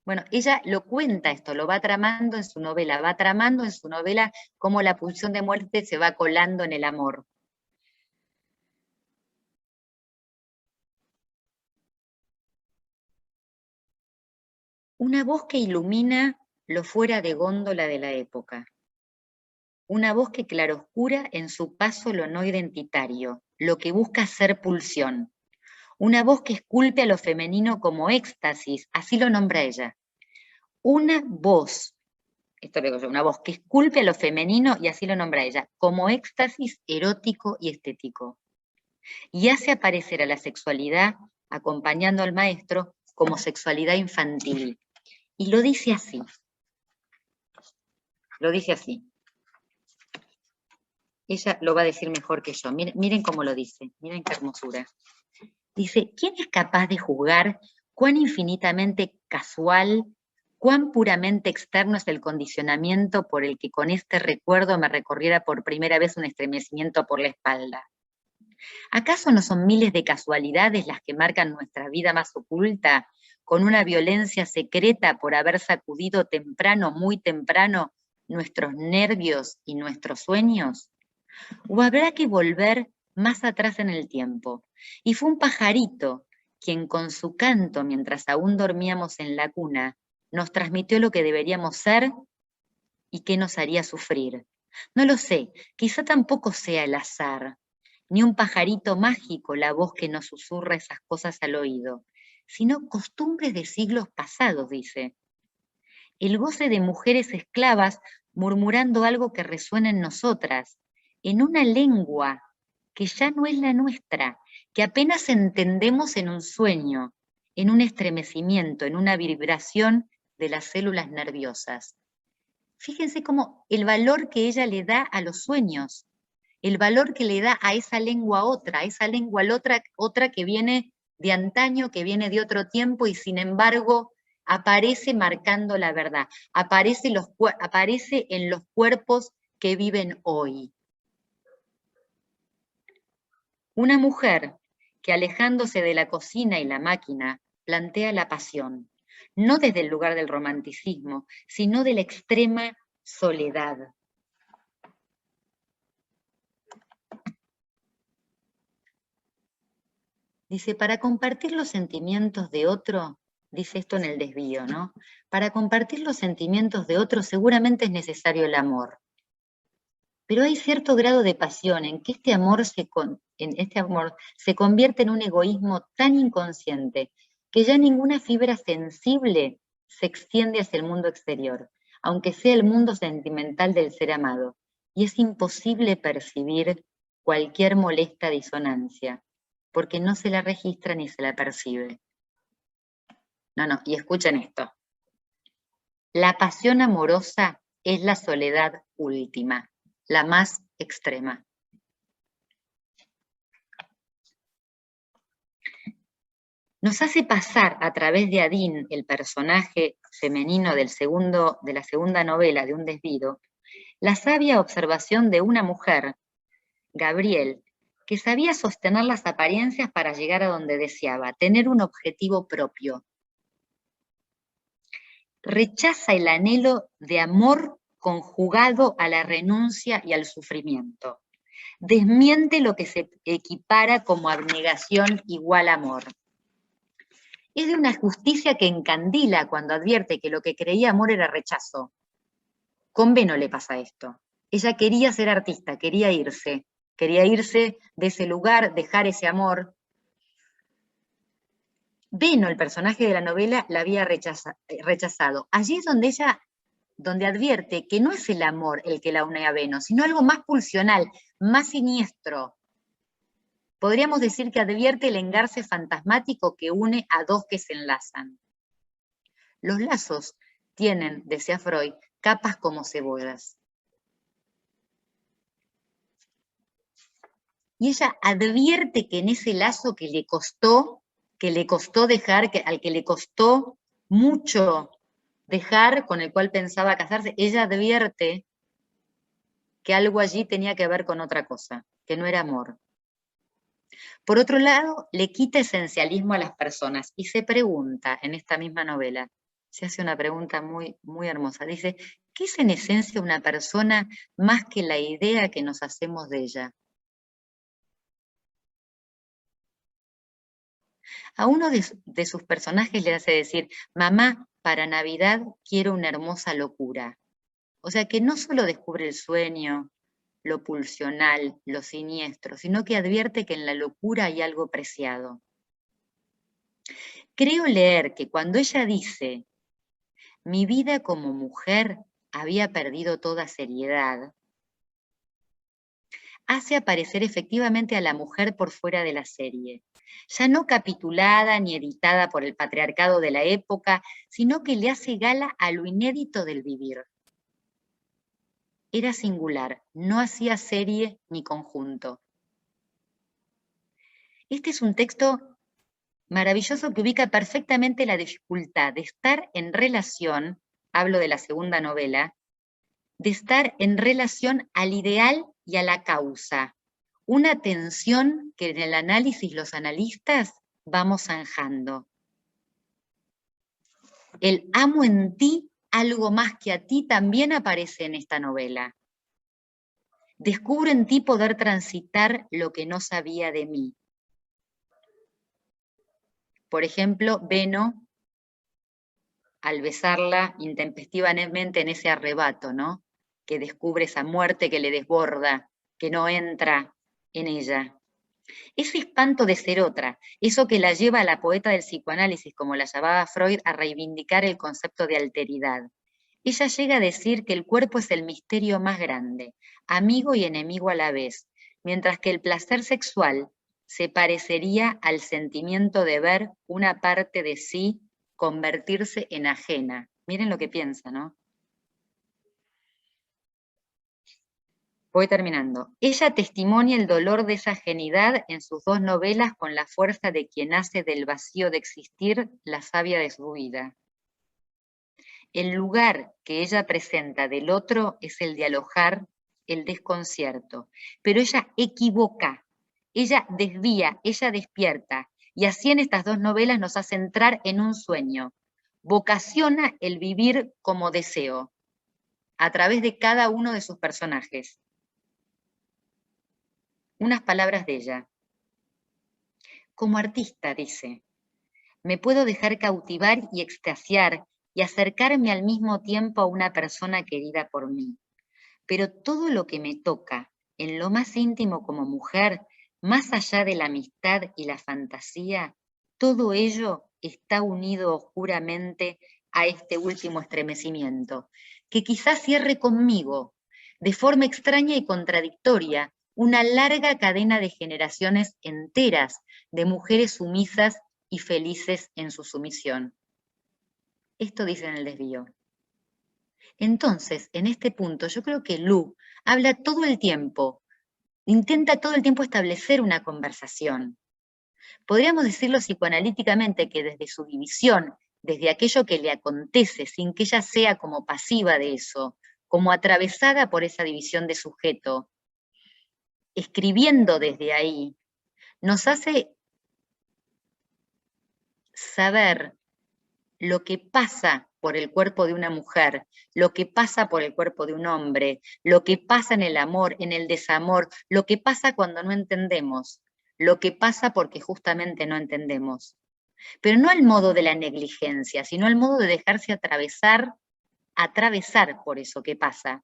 Bueno, ella lo cuenta esto, lo va tramando en su novela, cómo la pulsión de muerte se va colando en el amor. Una voz que ilumina lo fuera de góndola de la época. Una voz que claroscura en su paso lo no identitario, lo que busca ser pulsión. Una voz que esculpe a lo femenino como éxtasis, así lo nombra ella. Una voz, esto lo digo yo, una voz que esculpe a lo femenino, y así lo nombra ella, como éxtasis erótico y estético. Y hace aparecer a la sexualidad, acompañando al maestro, como sexualidad infantil. Y lo dice así. Lo dice así. Ella lo va a decir mejor que yo. Miren cómo lo dice. Miren qué hermosura. Dice, ¿quién es capaz de juzgar cuán infinitamente casual, cuán puramente externo es el condicionamiento por el que con este recuerdo me recorriera por primera vez un estremecimiento por la espalda? ¿Acaso no son miles de casualidades las que marcan nuestra vida más oculta, con una violencia secreta por haber sacudido temprano, muy temprano, nuestros nervios y nuestros sueños? ¿O habrá que volver más atrás en el tiempo? Y fue un pajarito quien con su canto, mientras aún dormíamos en la cuna, nos transmitió lo que deberíamos ser y qué nos haría sufrir. No lo sé, quizá tampoco sea el azar, ni un pajarito mágico la voz que nos susurra esas cosas al oído, sino costumbres de siglos pasados, dice. El goce de mujeres esclavas murmurando algo que resuena en nosotras, en una lengua que ya no es la nuestra, que apenas entendemos en un sueño, en un estremecimiento, en una vibración de las células nerviosas. Fíjense cómo el valor que ella le da a los sueños, el valor que le da a esa lengua otra, otra que viene de antaño, que viene de otro tiempo, y sin embargo aparece marcando la verdad, aparece en los cuerpos que viven hoy. Una mujer que, alejándose de la cocina y la máquina, plantea la pasión, no desde el lugar del romanticismo, sino de la extrema soledad. Dice, para compartir los sentimientos de otro, dice esto en el desvío, ¿no? Para compartir los sentimientos de otro seguramente es necesario el amor. Pero hay cierto grado de pasión en que este amor se convierte en un egoísmo tan inconsciente que ya ninguna fibra sensible se extiende hacia el mundo exterior, aunque sea el mundo sentimental del ser amado, y es imposible percibir cualquier molesta disonancia, porque no se la registra ni se la percibe. No, y escuchen esto. La pasión amorosa es la soledad última, la más extrema. Nos hace pasar a través de Adín, el personaje femenino de la segunda novela de Un desvío, la sabia observación de una mujer, Gabriel, que sabía sostener las apariencias para llegar a donde deseaba, tener un objetivo propio. Rechaza el anhelo de amor conjugado a la renuncia y al sufrimiento. Desmiente lo que se equipara como abnegación igual amor. Es de una justicia que encandila cuando advierte que lo que creía amor era rechazo. Con Beno le pasa esto. Ella quería ser artista, quería irse de ese lugar, dejar ese amor. Beno, el personaje de la novela, la había rechazado. Allí es donde advierte que no es el amor el que la une a Beno, sino algo más pulsional, más siniestro. Podríamos decir que advierte el engarce fantasmático que une a dos que se enlazan. Los lazos tienen, decía Freud, capas como cebollas. Y ella advierte que en ese lazo que le costó dejar, al que le costó mucho dejar, con el cual pensaba casarse, ella advierte que algo allí tenía que ver con otra cosa, que no era amor. Por otro lado, le quita esencialismo a las personas y se pregunta, en esta misma novela, se hace una pregunta muy, muy hermosa. Dice, ¿qué es en esencia una persona más que la idea que nos hacemos de ella? A uno de sus personajes le hace decir, mamá, para Navidad quiero una hermosa locura. O sea que no solo descubre el sueño, lo pulsional, lo siniestro, sino que advierte que en la locura hay algo preciado. Creo leer que cuando ella dice, mi vida como mujer había perdido toda seriedad, hace aparecer efectivamente a la mujer por fuera de la serie, ya no capitulada ni editada por el patriarcado de la época, sino que le hace gala a lo inédito del vivir. Era singular, no hacía serie ni conjunto. Este es un texto maravilloso que ubica perfectamente la dificultad de estar en relación, hablo de la segunda novela, de estar en relación al ideal y a la causa. Una tensión que en el análisis los analistas vamos zanjando. El amo en ti algo más que a ti también aparece en esta novela. Descubro en ti poder transitar lo que no sabía de mí. Por ejemplo, Beno, al besarla intempestivamente en ese arrebato, ¿no? Que descubre esa muerte que le desborda, que no entra en ella. Ese espanto de ser otra, eso que la lleva a la poeta del psicoanálisis, como la llamaba Freud, a reivindicar el concepto de alteridad. Ella llega a decir que el cuerpo es el misterio más grande, amigo y enemigo a la vez, mientras que el placer sexual se parecería al sentimiento de ver una parte de sí convertirse en ajena. Miren lo que piensa, ¿no? Voy terminando. Ella testimonia el dolor de esa ajenidad en sus dos novelas con la fuerza de quien hace del vacío de existir la savia de su vida. el lugar que ella presenta del otro es el de alojar el desconcierto, pero ella equivoca, ella desvía, ella despierta, y así en estas dos novelas nos hace entrar en un sueño, vocaciona el vivir como deseo, a través de cada uno de sus personajes. Unas palabras de ella. Como artista, dice, me puedo dejar cautivar y extasiar y acercarme al mismo tiempo a una persona querida por mí. Pero todo lo que me toca, en lo más íntimo como mujer, más allá de la amistad y la fantasía, todo ello está unido oscuramente a este último estremecimiento, que quizás cierre conmigo, de forma extraña y contradictoria, una larga cadena de generaciones enteras de mujeres sumisas y felices en su sumisión. Esto dice en el desvío. Entonces, en este punto, yo creo que Lu habla todo el tiempo, intenta todo el tiempo establecer una conversación. Podríamos decirlo psicoanalíticamente que desde su división, desde aquello que le acontece, sin que ella sea como pasiva de eso, como atravesada por esa división de sujeto, escribiendo desde ahí, nos hace saber lo que pasa por el cuerpo de una mujer, lo que pasa por el cuerpo de un hombre, lo que pasa en el amor, en el desamor, lo que pasa cuando no entendemos, lo que pasa porque justamente no entendemos. Pero no al modo de la negligencia, sino al modo de dejarse atravesar por eso que pasa,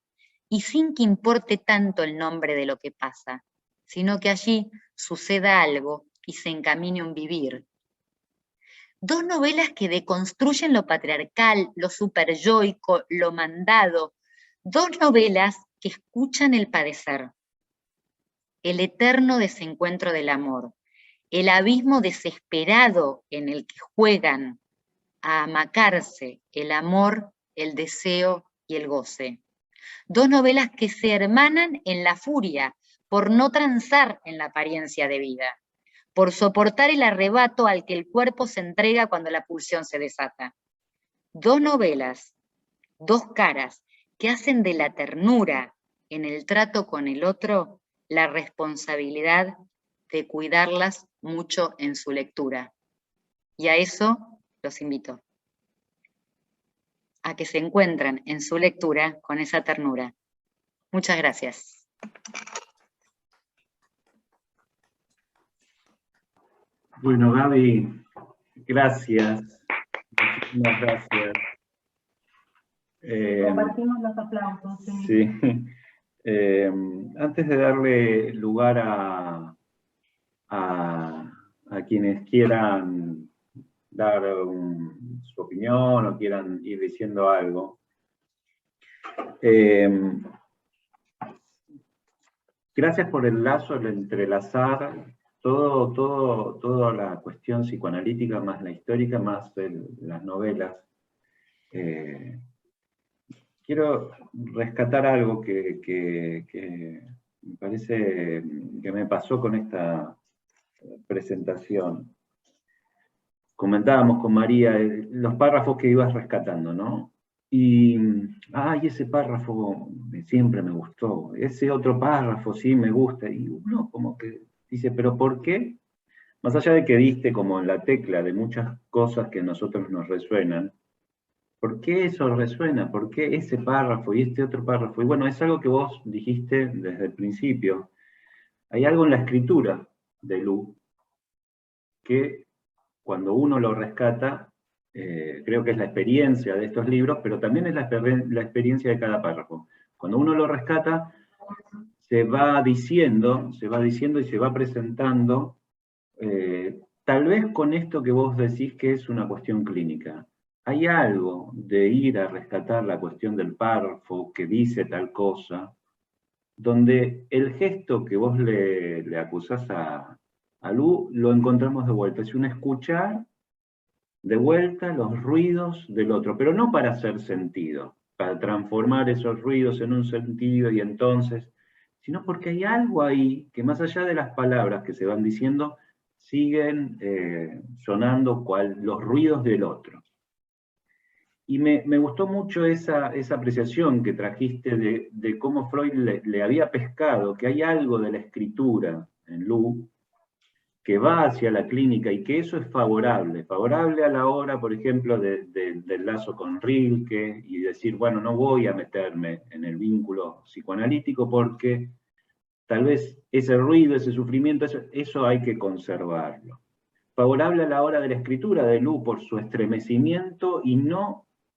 y sin que importe tanto el nombre de lo que pasa, sino que allí suceda algo y se encamine un vivir. Dos novelas que deconstruyen lo patriarcal, lo superyoico, lo mandado. Dos novelas que escuchan el padecer, el eterno desencuentro del amor, el abismo desesperado en el que juegan a amacarse el amor, el deseo y el goce. Dos novelas que se hermanan en la furia por no transar en la apariencia de vida, por soportar el arrebato al que el cuerpo se entrega cuando la pulsión se desata. Dos novelas, dos caras, que hacen de la ternura en el trato con el otro la responsabilidad de cuidarlas mucho en su lectura. Y a eso los invito, a que se encuentren en su lectura con esa ternura. Muchas gracias. Bueno, Gaby, gracias. Muchísimas gracias. Compartimos los aplausos. Sí. Antes de darle lugar a quienes quieran dar su opinión o quieran ir diciendo algo, gracias por el lazo, el entrelazar toda la cuestión psicoanalítica, más la histórica, más las novelas. Quiero rescatar algo que me parece que me pasó con esta presentación. Comentábamos con María los párrafos que ibas rescatando, ¿no? Y ese párrafo siempre me gustó, ese otro párrafo sí me gusta, y uno como que dice, ¿pero por qué? Más allá de que diste como en la tecla de muchas cosas que a nosotros nos resuenan, ¿por qué eso resuena? ¿Por qué ese párrafo y este otro párrafo? Y bueno, es algo que vos dijiste desde el principio. Hay algo en la escritura de Lu que cuando uno lo rescata, creo que es la experiencia de estos libros, pero también es la experiencia de cada párrafo. Cuando uno lo rescata, se va diciendo y se va presentando, tal vez con esto que vos decís que es una cuestión clínica. Hay algo de ir a rescatar la cuestión del párrafo que dice tal cosa, donde el gesto que vos le acusás a Lu, lo encontramos de vuelta. Es un escuchar de vuelta los ruidos del otro, pero no para hacer sentido, para transformar esos ruidos en un sentido y entonces, sino porque hay algo ahí que más allá de las palabras que se van diciendo, siguen sonando cual los ruidos del otro. Y me gustó mucho esa apreciación que trajiste de cómo Freud le había pescado, que hay algo de la escritura en Lu que va hacia la clínica y que eso es favorable a la hora, por ejemplo, del lazo con Rilke y decir, bueno, no voy a meterme en el vínculo psicoanalítico porque tal vez ese ruido, ese sufrimiento, eso hay que conservarlo. Favorable a la hora de la escritura de Lu por su estremecimiento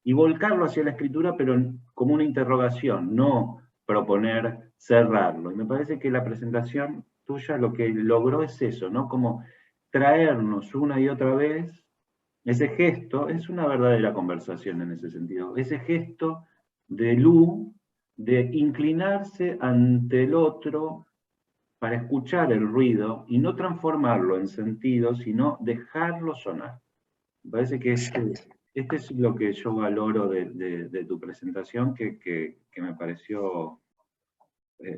y volcarlo hacia la escritura, pero como una interrogación, no proponer cerrarlo. Y me parece que la presentación tuya lo que logró es eso, ¿no? Como traernos una y otra vez ese gesto, es una verdadera conversación en ese sentido, ese gesto de Lu de inclinarse ante el otro para escuchar el ruido y no transformarlo en sentido, sino dejarlo sonar. Me parece que este es lo que yo valoro de tu presentación, que me pareció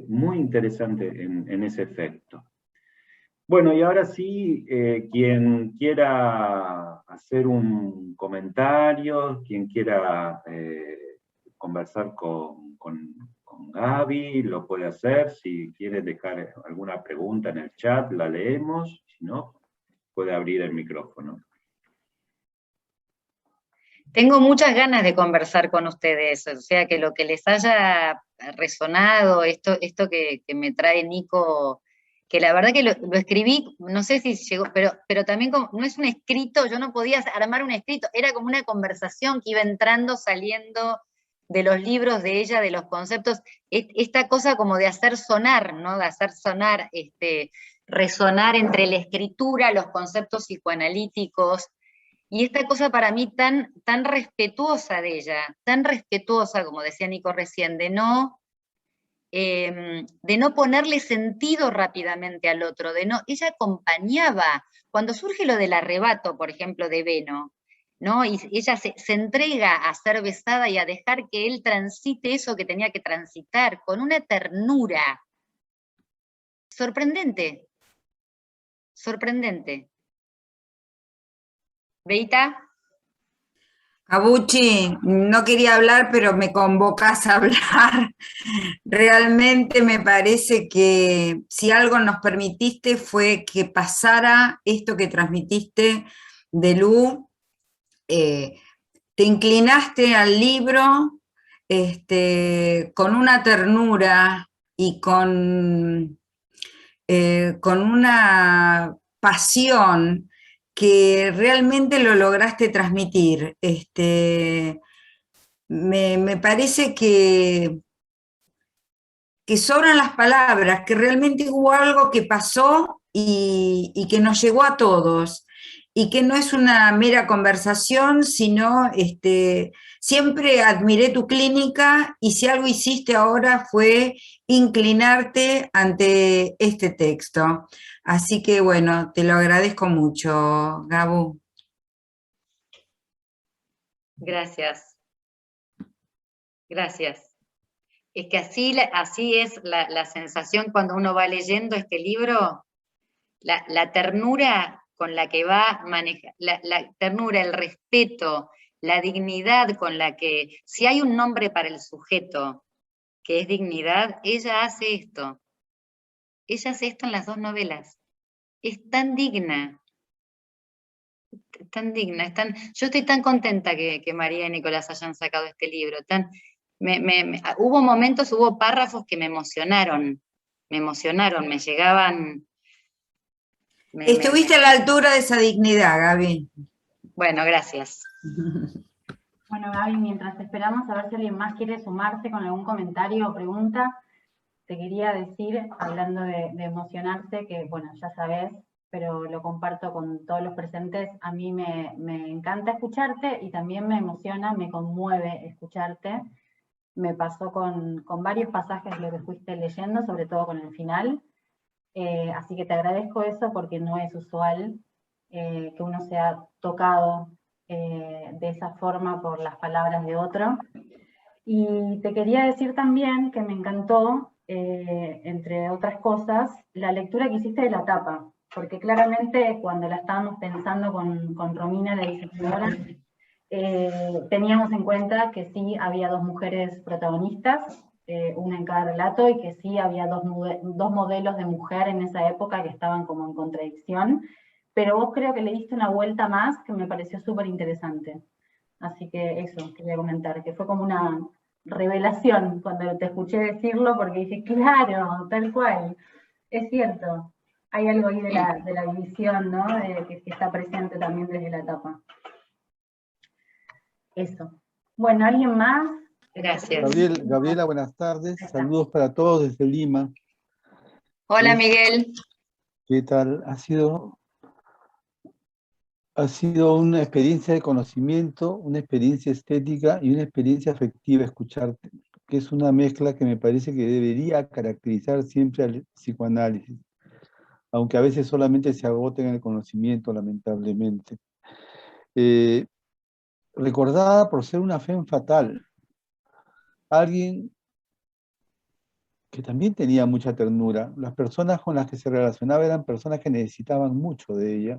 muy interesante en ese efecto. Bueno, y ahora sí, quien quiera hacer un comentario, quien quiera conversar con Gaby, lo puede hacer. Si quiere dejar alguna pregunta en el chat, la leemos. Si no, puede abrir el micrófono. Tengo muchas ganas de conversar con ustedes, o sea, que lo que les haya resonado, esto que me trae Nico, que la verdad que lo escribí, no sé si llegó, pero también como, no es un escrito, yo no podía armar un escrito, era como una conversación que iba entrando, saliendo de los libros de ella, de los conceptos, esta cosa como de hacer sonar, ¿no? De hacer sonar, resonar entre la escritura, los conceptos psicoanalíticos, y esta cosa para mí tan respetuosa de ella, tan respetuosa, como decía Nico recién, de no ponerle sentido rápidamente al otro, ella acompañaba, cuando surge lo del arrebato, por ejemplo, de Beno, ¿no? Y ella se entrega a ser besada y a dejar que él transite eso que tenía que transitar, con una ternura sorprendente, sorprendente. ¿Beita? Gabuchi, no quería hablar, pero me convocás a hablar. Realmente me parece que si algo nos permitiste fue que pasara esto que transmitiste de Lu. Te inclinaste al libro con una ternura y con una pasión que realmente lo lograste transmitir. Me parece que sobran las palabras, que realmente hubo algo que pasó y que nos llegó a todos, y que no es una mera conversación, sino siempre admiré tu clínica, y si algo hiciste ahora fue inclinarte ante este texto. Así que bueno, te lo agradezco mucho, Gabu. Gracias. Gracias. Es que así es la sensación cuando uno va leyendo este libro, la ternura con la que va manejar, la ternura, el respeto, la dignidad con la que, si hay un nombre para el sujeto que es dignidad, ella hace esto. Ella hace esto en las dos novelas. Es tan digna. Tan digna. Yo estoy tan contenta que María y Nicolás hayan sacado este libro. Hubo momentos, hubo párrafos que me emocionaron, me llegaban. Estuviste a la altura de esa dignidad, Gaby. Bueno, gracias. Bueno, Gaby, mientras esperamos a ver si alguien más quiere sumarse con algún comentario o pregunta, te quería decir, hablando de emocionarse, que bueno, ya sabes, pero lo comparto con todos los presentes, a mí me encanta escucharte y también me emociona, me conmueve escucharte. Me pasó con varios pasajes de lo que fuiste leyendo, sobre todo con el final, así que te agradezco eso porque no es usual que uno sea tocado de esa forma por las palabras de otro. Y te quería decir también que me encantó, entre otras cosas, la lectura que hiciste de la tapa, porque claramente cuando la estábamos pensando con Romina, la diseñadora, teníamos en cuenta que sí había 2 mujeres protagonistas, una en cada relato, y que sí había dos modelos de mujer en esa época que estaban como en contradicción, pero vos creo que le diste una vuelta más que me pareció súper interesante. Así que eso quería comentar, que fue como una revelación cuando te escuché decirlo, porque dije, claro, tal cual, es cierto. Hay algo ahí de la división, ¿no? Que está presente también desde la etapa. Eso. Bueno, ¿alguien más? Gracias. Gabriela, buenas tardes. Saludos para todos desde Lima. Hola, Miguel. ¿Qué tal? Ha sido una experiencia de conocimiento, una experiencia estética y una experiencia afectiva escucharte, que es una mezcla que me parece que debería caracterizar siempre al psicoanálisis, aunque a veces solamente se agote en el conocimiento, lamentablemente. Recordada por ser una femme fatal, alguien que también tenía mucha ternura. Las personas con las que se relacionaba eran personas que necesitaban mucho de ella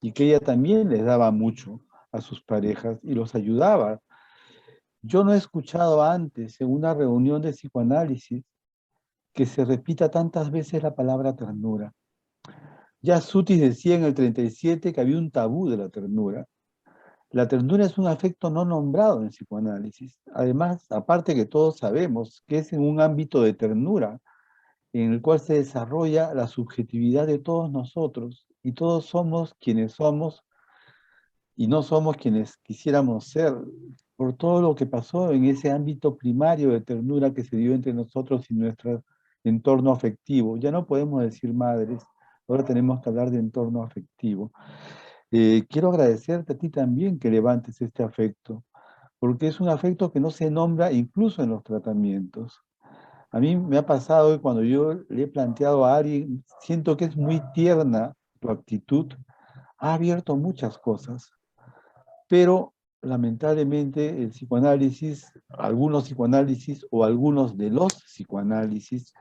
y que ella también les daba mucho a sus parejas y los ayudaba. Yo no he escuchado antes en una reunión de psicoanálisis que se repita tantas veces la palabra ternura. Ya Sutis decía en el 37 que había un tabú de la ternura. La ternura es un afecto no nombrado en psicoanálisis. Además, aparte que todos sabemos que es en un ámbito de ternura en el cual se desarrolla la subjetividad de todos nosotros, y todos somos quienes somos y no somos quienes quisiéramos ser, por todo lo que pasó en ese ámbito primario de ternura que se dio entre nosotros y nuestro entorno afectivo. Ya no podemos decir madres, ahora tenemos que hablar de entorno afectivo. Quiero agradecerte a ti también que levantes este afecto, porque es un afecto que no se nombra incluso en los tratamientos. A mí me ha pasado que cuando yo le he planteado a alguien, siento que es muy tierna tu actitud, ha abierto muchas cosas, pero lamentablemente el psicoanálisis, algunos psicoanálisis o algunos de los psicoanálisis,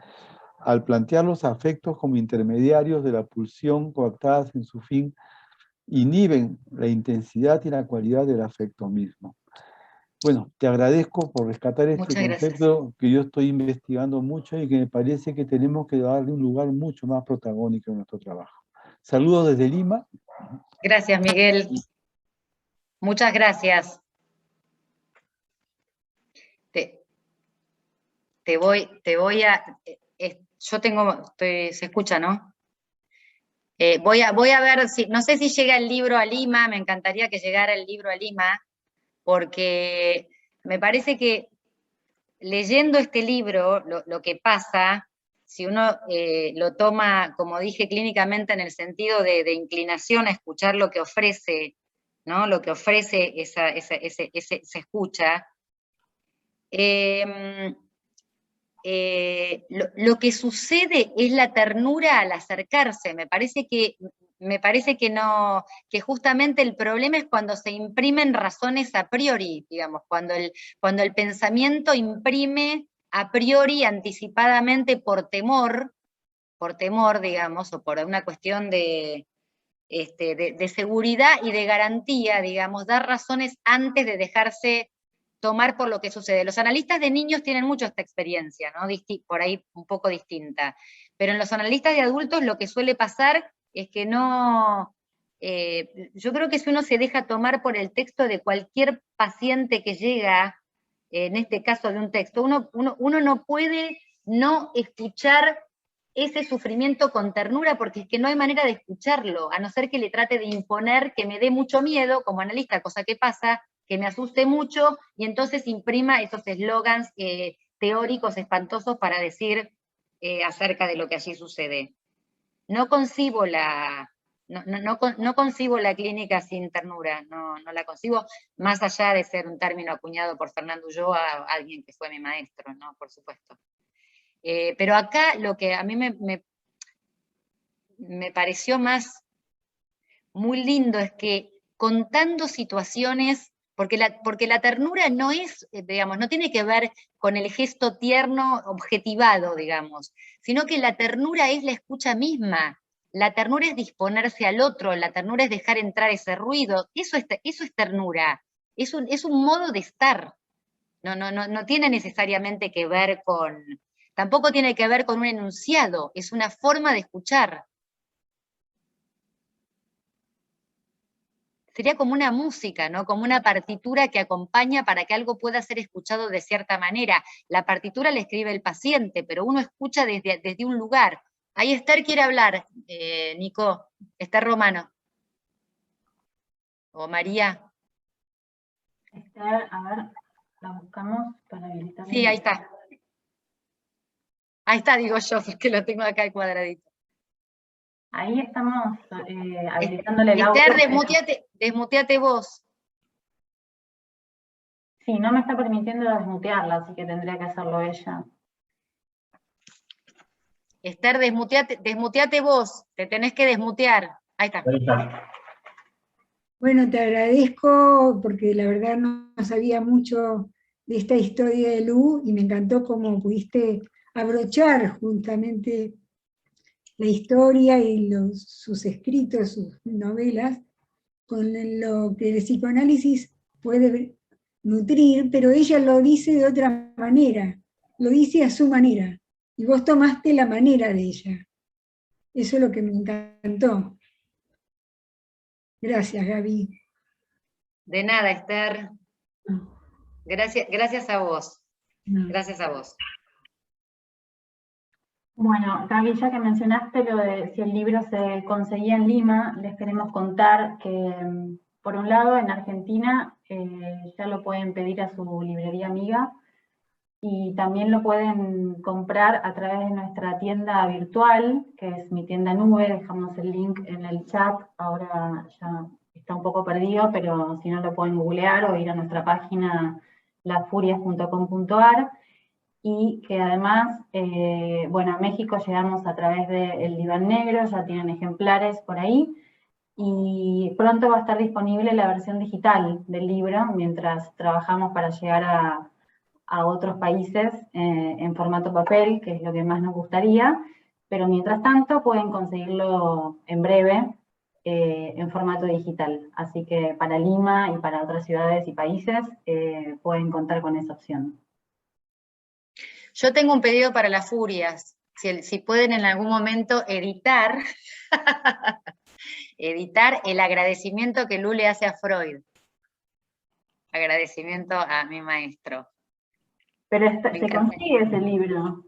al plantear los afectos como intermediarios de la pulsión coactadas en su fin, inhiben la intensidad y la cualidad del afecto mismo. Bueno, te agradezco por rescatar este concepto que yo estoy investigando mucho y que me parece que tenemos que darle un lugar mucho más protagónico en nuestro trabajo. Saludos desde Lima. Gracias, Miguel. Muchas gracias. Se escucha, ¿no? Voy a ver si, no sé si llega el libro a Lima, me encantaría que llegara el libro a Lima, porque me parece que leyendo este libro, lo que pasa, si uno lo toma, como dije, clínicamente en el sentido de inclinación a escuchar lo que ofrece, ¿no? Lo que ofrece esa escucha, lo que sucede es la ternura al acercarse. Me parece que no, que justamente el problema es cuando se imprimen razones a priori, digamos, cuando el pensamiento imprime a priori, anticipadamente, por temor, digamos, o por una cuestión de seguridad y de garantía, digamos, dar razones antes de dejarse tomar por lo que sucede. Los analistas de niños tienen mucho esta experiencia, ¿no? Por ahí un poco distinta. Pero en los analistas de adultos lo que suele pasar es que no... yo creo que si uno se deja tomar por el texto de cualquier paciente que llega, en este caso de un texto, uno no puede no escuchar ese sufrimiento con ternura, porque es que no hay manera de escucharlo, a no ser que le trate de imponer que me dé mucho miedo como analista, cosa que pasa, que me asuste mucho, y entonces imprima esos eslogans teóricos espantosos para decir acerca de lo que allí sucede. No concibo no concibo la clínica sin ternura, no la concibo, más allá de ser un término acuñado por Fernando Ulloa, alguien que fue mi maestro, ¿no? Por supuesto. Pero acá lo que a mí me pareció muy lindo es que contando situaciones, porque la ternura no es, digamos, no tiene que ver con el gesto tierno objetivado, digamos, sino que la ternura es la escucha misma, la ternura es disponerse al otro, la ternura es dejar entrar ese ruido, eso es ternura. es un modo de estar. No tiene necesariamente que ver con, tampoco tiene que ver con un enunciado, es una forma de escuchar. Sería como una música, ¿no? Como una partitura que acompaña para que algo pueda ser escuchado de cierta manera. La partitura la escribe el paciente, pero uno escucha desde un lugar. Ahí Esther quiere hablar, Nico, Esther Romano. O María. Esther, a ver, la buscamos para habilitar. Sí, ahí está. Ahí está, digo yo, porque lo tengo acá el cuadradito. Ahí estamos habilitándole el audio. Esther, desmuteate vos. Sí, no me está permitiendo desmutearla, así que tendría que hacerlo ella. Esther, desmuteate vos, te tenés que desmutear. Ahí está. Ahí está. Bueno, te agradezco porque la verdad no sabía mucho de esta historia de Lu y me encantó cómo pudiste abrochar justamente la historia y sus escritos, sus novelas, con lo que el psicoanálisis puede nutrir, pero ella lo dice de otra manera, lo dice a su manera, y vos tomaste la manera de ella. Eso es lo que me encantó. Gracias, Gaby. De nada, Esther. Gracias a vos. Gracias a vos. Bueno, Gaby, ya que mencionaste lo de si el libro se conseguía en Lima, les queremos contar que, por un lado, en Argentina ya lo pueden pedir a su librería amiga y también lo pueden comprar a través de nuestra tienda virtual, que es Mi Tienda Nube. Dejamos el link en el chat, ahora ya está un poco perdido, pero si no lo pueden googlear o ir a nuestra página lafurias.com.ar. Y que además, bueno, a México llegamos a través del Diván Negro, ya tienen ejemplares por ahí, y pronto va a estar disponible la versión digital del libro, mientras trabajamos para llegar a otros países en formato papel, que es lo que más nos gustaría, pero mientras tanto pueden conseguirlo en breve en formato digital. Así que para Lima y para otras ciudades y países pueden contar con esa opción. Yo tengo un pedido para las Furias, si pueden en algún momento editar, editar el agradecimiento que Lu le hace a Freud. Agradecimiento a mi maestro. Pero se consigue ese libro.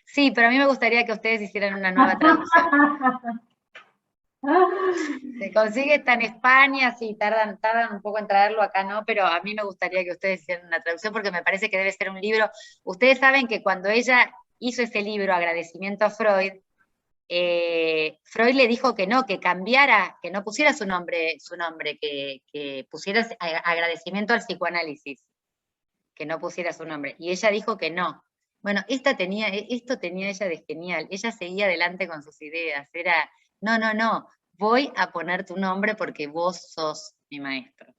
Sí, pero a mí me gustaría que ustedes hicieran una nueva traducción. Se consigue, está en España, sí, tardan un poco en traerlo, acá no, pero a mí me gustaría que ustedes hicieran una traducción porque me parece que debe ser un libro. Ustedes saben que cuando ella hizo ese libro, Agradecimiento a Freud, Freud le dijo que no, que cambiara, que no pusiera su nombre, que pusiera agradecimiento al psicoanálisis, que no pusiera su nombre. Y ella dijo que no. Bueno, esto tenía ella de genial. Ella seguía adelante con sus ideas. Era, no, voy a poner tu nombre porque vos sos mi maestro.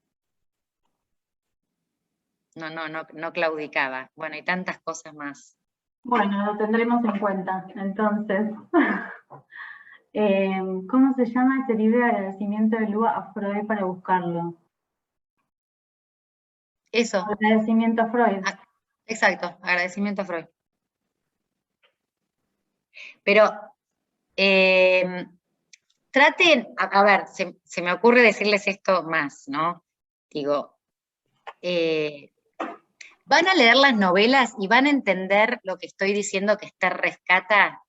No claudicaba. Bueno, y tantas cosas más. Bueno, lo tendremos en cuenta, entonces. ¿Cómo se llama este libro de agradecimiento de Lu a Freud para buscarlo? Eso. Agradecimiento a Freud. Exacto, agradecimiento a Freud. Pero traten, a ver, se me ocurre decirles esto más, ¿no? Digo, van a leer las novelas y van a entender lo que estoy diciendo que Esther rescata,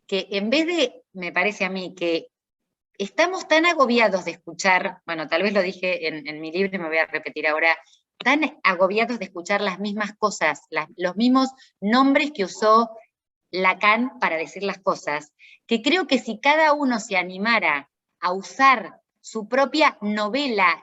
que en vez de, me parece a mí, que estamos tan agobiados de escuchar, bueno, tal vez lo dije en mi libro y me voy a repetir ahora, tan agobiados de escuchar las mismas cosas, los mismos nombres que usó Lacan para decir las cosas, que creo que si cada uno se animara a usar su propia novela,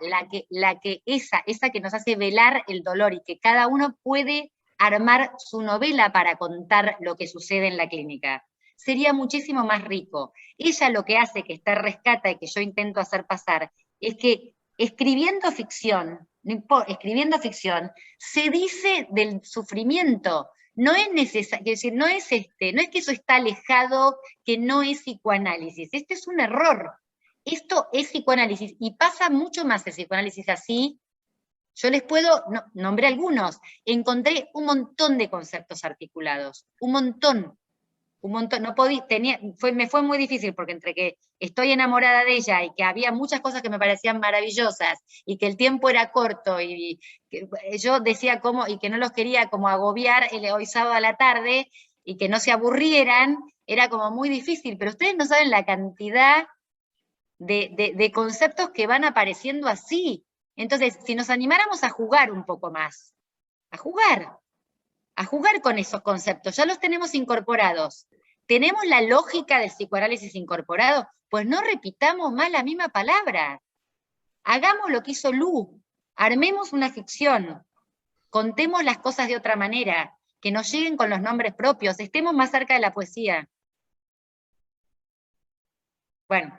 esa que nos hace velar el dolor, y que cada uno puede armar su novela para contar lo que sucede en la clínica, sería muchísimo más rico. Ella lo que hace, que Esther rescata y que yo intento hacer pasar, es que escribiendo ficción, se dice del sufrimiento. No es necesario, decir, no es que eso está alejado, que no es psicoanálisis. Este es un error. Esto es psicoanálisis y pasa mucho más el psicoanálisis así Yo les puedo, nombré algunos, encontré un montón de conceptos articulados, un montón, no podía, me fue muy difícil, porque entre que estoy enamorada de ella y que había muchas cosas que me parecían maravillosas, y que el tiempo era corto, y que yo decía cómo, y que no los quería como agobiar hoy sábado a la tarde, y que no se aburrieran, era como muy difícil, pero ustedes no saben la cantidad de conceptos que van apareciendo así. Entonces, si nos animáramos a jugar un poco más, a jugar con esos conceptos, ya los tenemos incorporados. ¿Tenemos la lógica del psicoanálisis incorporado? Pues no repitamos más la misma palabra. Hagamos lo que hizo Lu, armemos una ficción, contemos las cosas de otra manera, que nos lleguen con los nombres propios, estemos más cerca de la poesía. Bueno,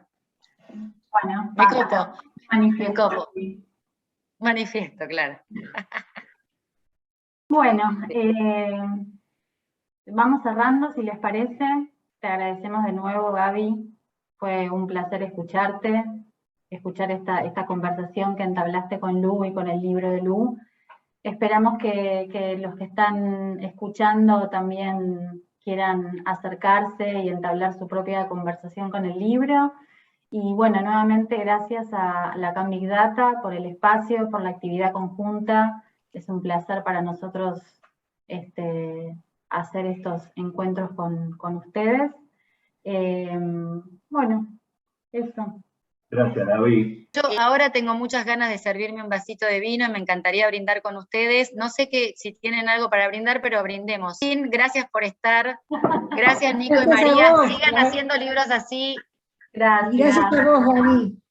me copo. Manifiesto. Manifiesto, claro. Bueno, vamos cerrando, si les parece. Te agradecemos de nuevo, Gaby. Fue un placer escucharte, escuchar esta conversación que entablaste con Lu y con el libro de Lu. Esperamos que los que están escuchando también quieran acercarse y entablar su propia conversación con el libro. Y bueno, nuevamente gracias a Lacan Big Data por el espacio, por la actividad conjunta. Es un placer para nosotros hacer estos encuentros con ustedes. Bueno, eso. Gracias, David. Yo ahora tengo muchas ganas de servirme un vasito de vino y me encantaría brindar con ustedes. No sé si tienen algo para brindar, pero brindemos. Gracias por estar. Gracias, Nico y María. Sigan haciendo libros así. Gracias. Gracias a vos, Gaby.